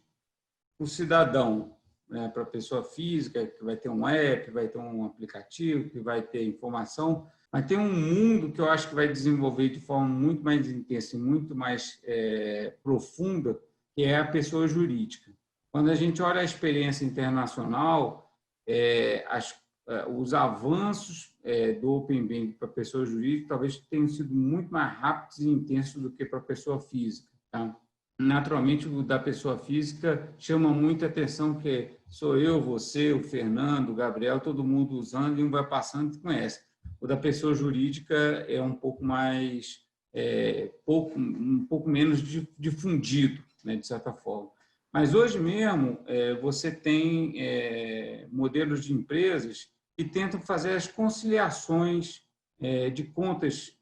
S2: para o cidadão, né, para a pessoa física, que vai ter um app, vai ter um aplicativo, que vai ter informação, mas tem um mundo que eu acho que vai desenvolver de forma muito mais intensa e muito mais profunda, que é a pessoa jurídica. Quando a gente olha a experiência internacional, os avanços do Open Banking para a pessoa jurídica talvez tenham sido muito mais rápidos e intensos do que para a pessoa física, tá? Naturalmente, o da pessoa física chama muita atenção, que sou eu, você, o Fernando, o Gabriel, todo mundo usando e um vai passando e conhece. O da pessoa jurídica é um pouco mais, um pouco menos difundido, né, de certa forma. Mas hoje mesmo você tem modelos de empresas que tentam fazer as conciliações de contas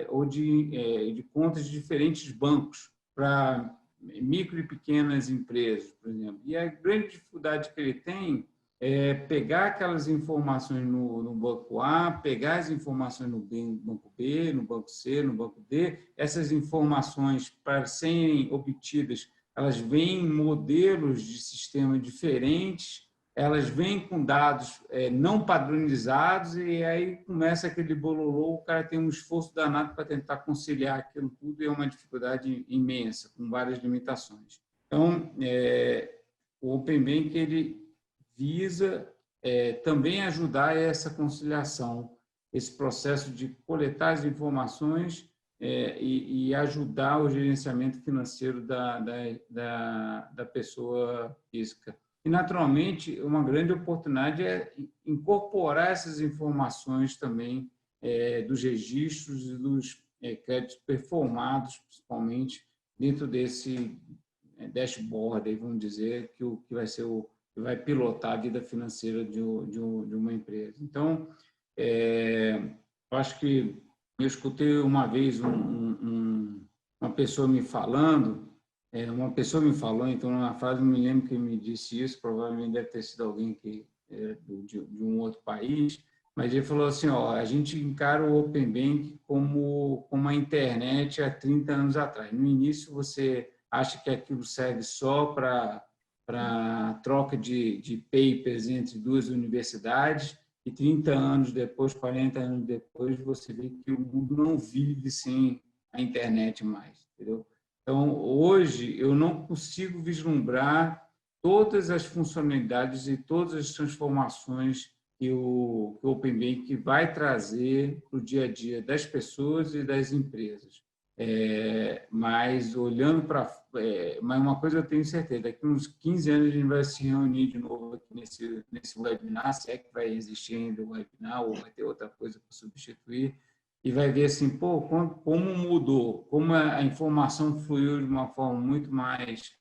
S2: ou de contas de diferentes bancos para micro e pequenas empresas, por exemplo. E a grande dificuldade que ele tem é pegar aquelas informações no banco A, pegar as informações no banco B, no banco C, no banco D. Essas informações, para serem obtidas, elas vêm em modelos de sistema diferentes, elas vêm com dados não padronizados e aí começa aquele bololô, o cara tem um esforço danado para tentar conciliar aquilo tudo e é uma dificuldade imensa, com várias limitações. Então, o Open Banking, ele visa também ajudar essa conciliação, esse processo de coletar as informações e ajudar o gerenciamento financeiro da pessoa física. E, naturalmente, uma grande oportunidade é incorporar essas informações também dos registros e dos créditos performados, principalmente, dentro desse dashboard, aí, vamos dizer, que vai ser que vai pilotar a vida financeira de uma empresa. Então, eu acho que eu escutei uma vez uma pessoa me falando uma pessoa me falou, então, numa frase, não me lembro quem me disse isso, provavelmente deve ter sido alguém que de um outro país, mas ele falou assim, ó, a gente encara o Open Bank como a internet há 30 anos atrás. No início, você acha que aquilo serve só para troca de papers entre duas universidades, e 30 anos depois, 40 anos depois, você vê que o mundo não vive sem a internet mais, entendeu? Então, hoje, eu não consigo vislumbrar todas as funcionalidades e todas as transformações que o Open Bank vai trazer para o dia a dia das pessoas e das empresas. Mas olhando para... mas uma coisa eu tenho certeza, daqui a uns 15 anos a gente vai se reunir de novo aqui nesse webinar, se é que vai existir ainda o webinar ou vai ter outra coisa para substituir, e vai ver assim, pô, como mudou, como a informação fluiu de uma forma muito mais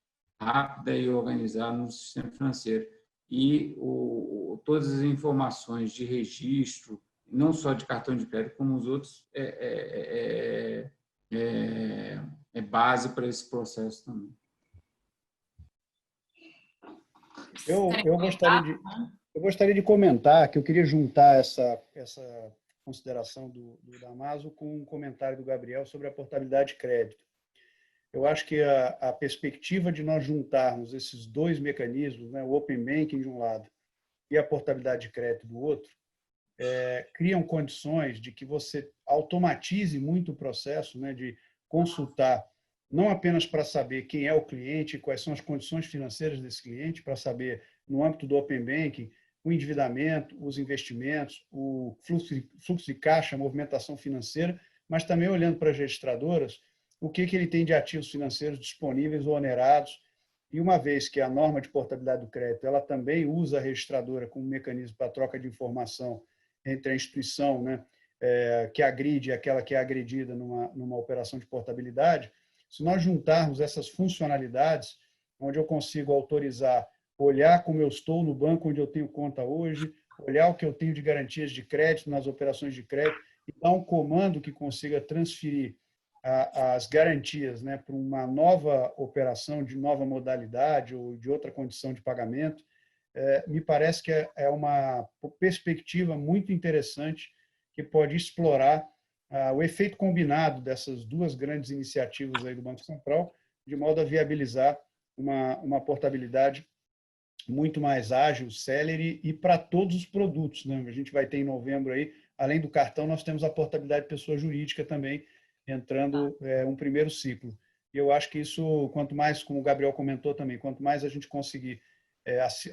S2: rápida e organizada no sistema financeiro. E todas as informações de registro, não só de cartão de crédito, como os outros, é base para esse processo também.
S4: Eu gostaria de comentar que eu queria juntar essa consideração do Damaso com um comentário do Gabriel sobre a portabilidade de crédito. Eu acho que a perspectiva de nós juntarmos esses dois mecanismos, né, o Open Banking de um lado e a portabilidade de crédito do outro, criam condições de que você automatize muito o processo, né, de consultar, não apenas para saber quem é o cliente, quais são as condições financeiras desse cliente, para saber, no âmbito do Open Banking, o endividamento, os investimentos, o fluxo de caixa, a movimentação financeira, mas também olhando para as registradoras, o que ele tem de ativos financeiros disponíveis ou onerados. E uma vez que a norma de portabilidade do crédito ela também usa a registradora como mecanismo para troca de informação entre a instituição, né, que agride e aquela que é agredida numa operação de portabilidade, se nós juntarmos essas funcionalidades, onde eu consigo autorizar, olhar como eu estou no banco onde eu tenho conta hoje, olhar o que eu tenho de garantias de crédito nas operações de crédito, e dar um comando que consiga transferir as garantias, né, para uma nova operação de nova modalidade ou de outra condição de pagamento, me parece que é uma perspectiva muito interessante que pode explorar o efeito combinado dessas duas grandes iniciativas aí do Banco Central, de modo a viabilizar uma portabilidade muito mais ágil, célere e para todos os produtos, né? A gente vai ter em novembro aí, além do cartão, nós temos a portabilidade de pessoa jurídica também entrando um primeiro ciclo. E eu acho que isso, quanto mais, como o Gabriel comentou também, quanto mais a gente conseguir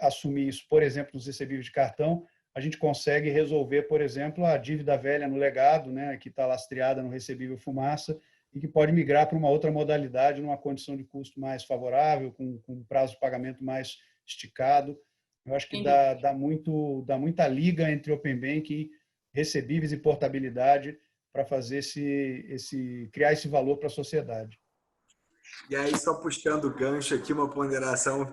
S4: assumir isso, por exemplo, nos recebíveis de cartão, a gente consegue resolver, por exemplo, a dívida velha no legado, né, que está lastreada no recebível fumaça e que pode migrar para uma outra modalidade, numa condição de custo mais favorável, com um prazo de pagamento mais esticado. Eu acho que dá muita liga entre Open Banking, recebíveis e portabilidade para fazer criar esse valor para a sociedade.
S3: E aí, só puxando o gancho aqui, uma ponderação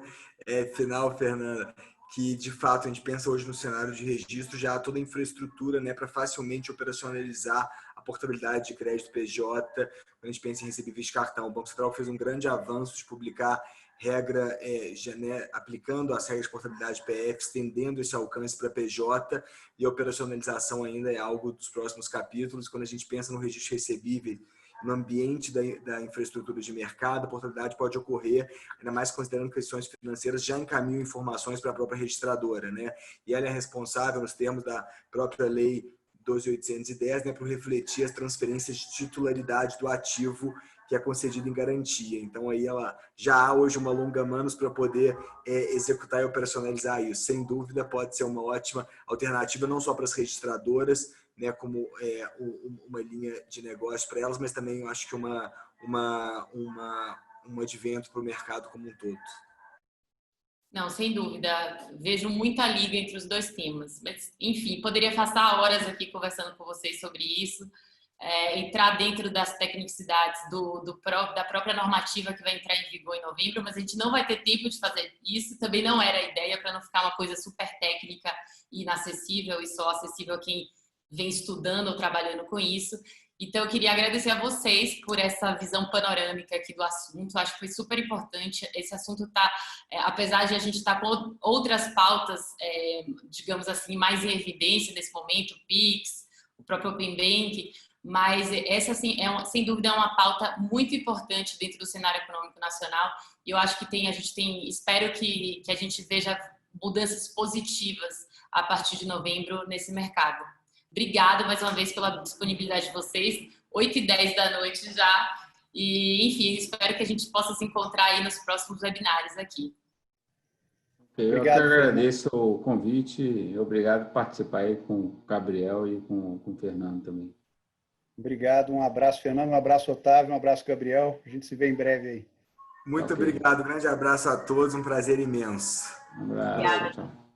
S3: final, Fernanda, que de fato a gente pensa hoje no cenário de registro, já há toda a infraestrutura, né, para facilmente operacionalizar a portabilidade de crédito PJ, quando a gente pensa em recebíveis de cartão. O Banco Central fez um grande avanço de publicar regra, né, aplicando as regras de portabilidade PF, estendendo esse alcance para PJ, e a operacionalização ainda é algo dos próximos capítulos. Quando a gente pensa no registro recebível, no ambiente da infraestrutura de mercado, a portabilidade pode ocorrer, ainda mais considerando questões financeiras, já encaminham informações para a própria registradora, né? E ela é responsável, nos termos da própria lei 12.810, né, por refletir as transferências de titularidade do ativo que é concedido em garantia. Então, aí ela já há hoje uma longa-manos para poder executar e operacionalizar isso. Sem dúvida, pode ser uma ótima alternativa, não só para as registradoras, né, como uma linha de negócio para elas, mas também eu acho que um advento para o mercado como um todo.
S1: Não, sem dúvida. Vejo muita liga entre os dois temas. Mas, enfim, poderia passar horas aqui conversando com vocês sobre isso, entrar dentro das tecnicidades da própria normativa que vai entrar em vigor em novembro, mas a gente não vai ter tempo de fazer isso. Também não era a ideia, para não ficar uma coisa super técnica e inacessível e só acessível a quem vem estudando ou trabalhando com isso. Então, eu queria agradecer a vocês por essa visão panorâmica aqui do assunto. Acho que foi super importante. Esse assunto está, apesar de a gente estar com outras pautas, digamos assim, mais em evidência nesse momento, o PIX, o próprio Open Bank, mas essa, assim, sem dúvida, é uma pauta muito importante dentro do cenário econômico nacional. E eu acho que espero que a gente veja mudanças positivas a partir de novembro nesse mercado. Obrigada mais uma vez pela disponibilidade de vocês. 8h10 da noite já. E, enfim, espero que a gente possa se encontrar aí nos próximos webinários aqui.
S2: Eu que agradeço o convite e obrigado por participar aí com o Gabriel e com o Fernando também.
S4: Obrigado, um abraço, Fernando, um abraço, Otávio, um abraço, Gabriel. A gente se vê em breve aí.
S3: Muito obrigado, grande abraço a todos, um prazer imenso.
S2: Um abraço, tchau.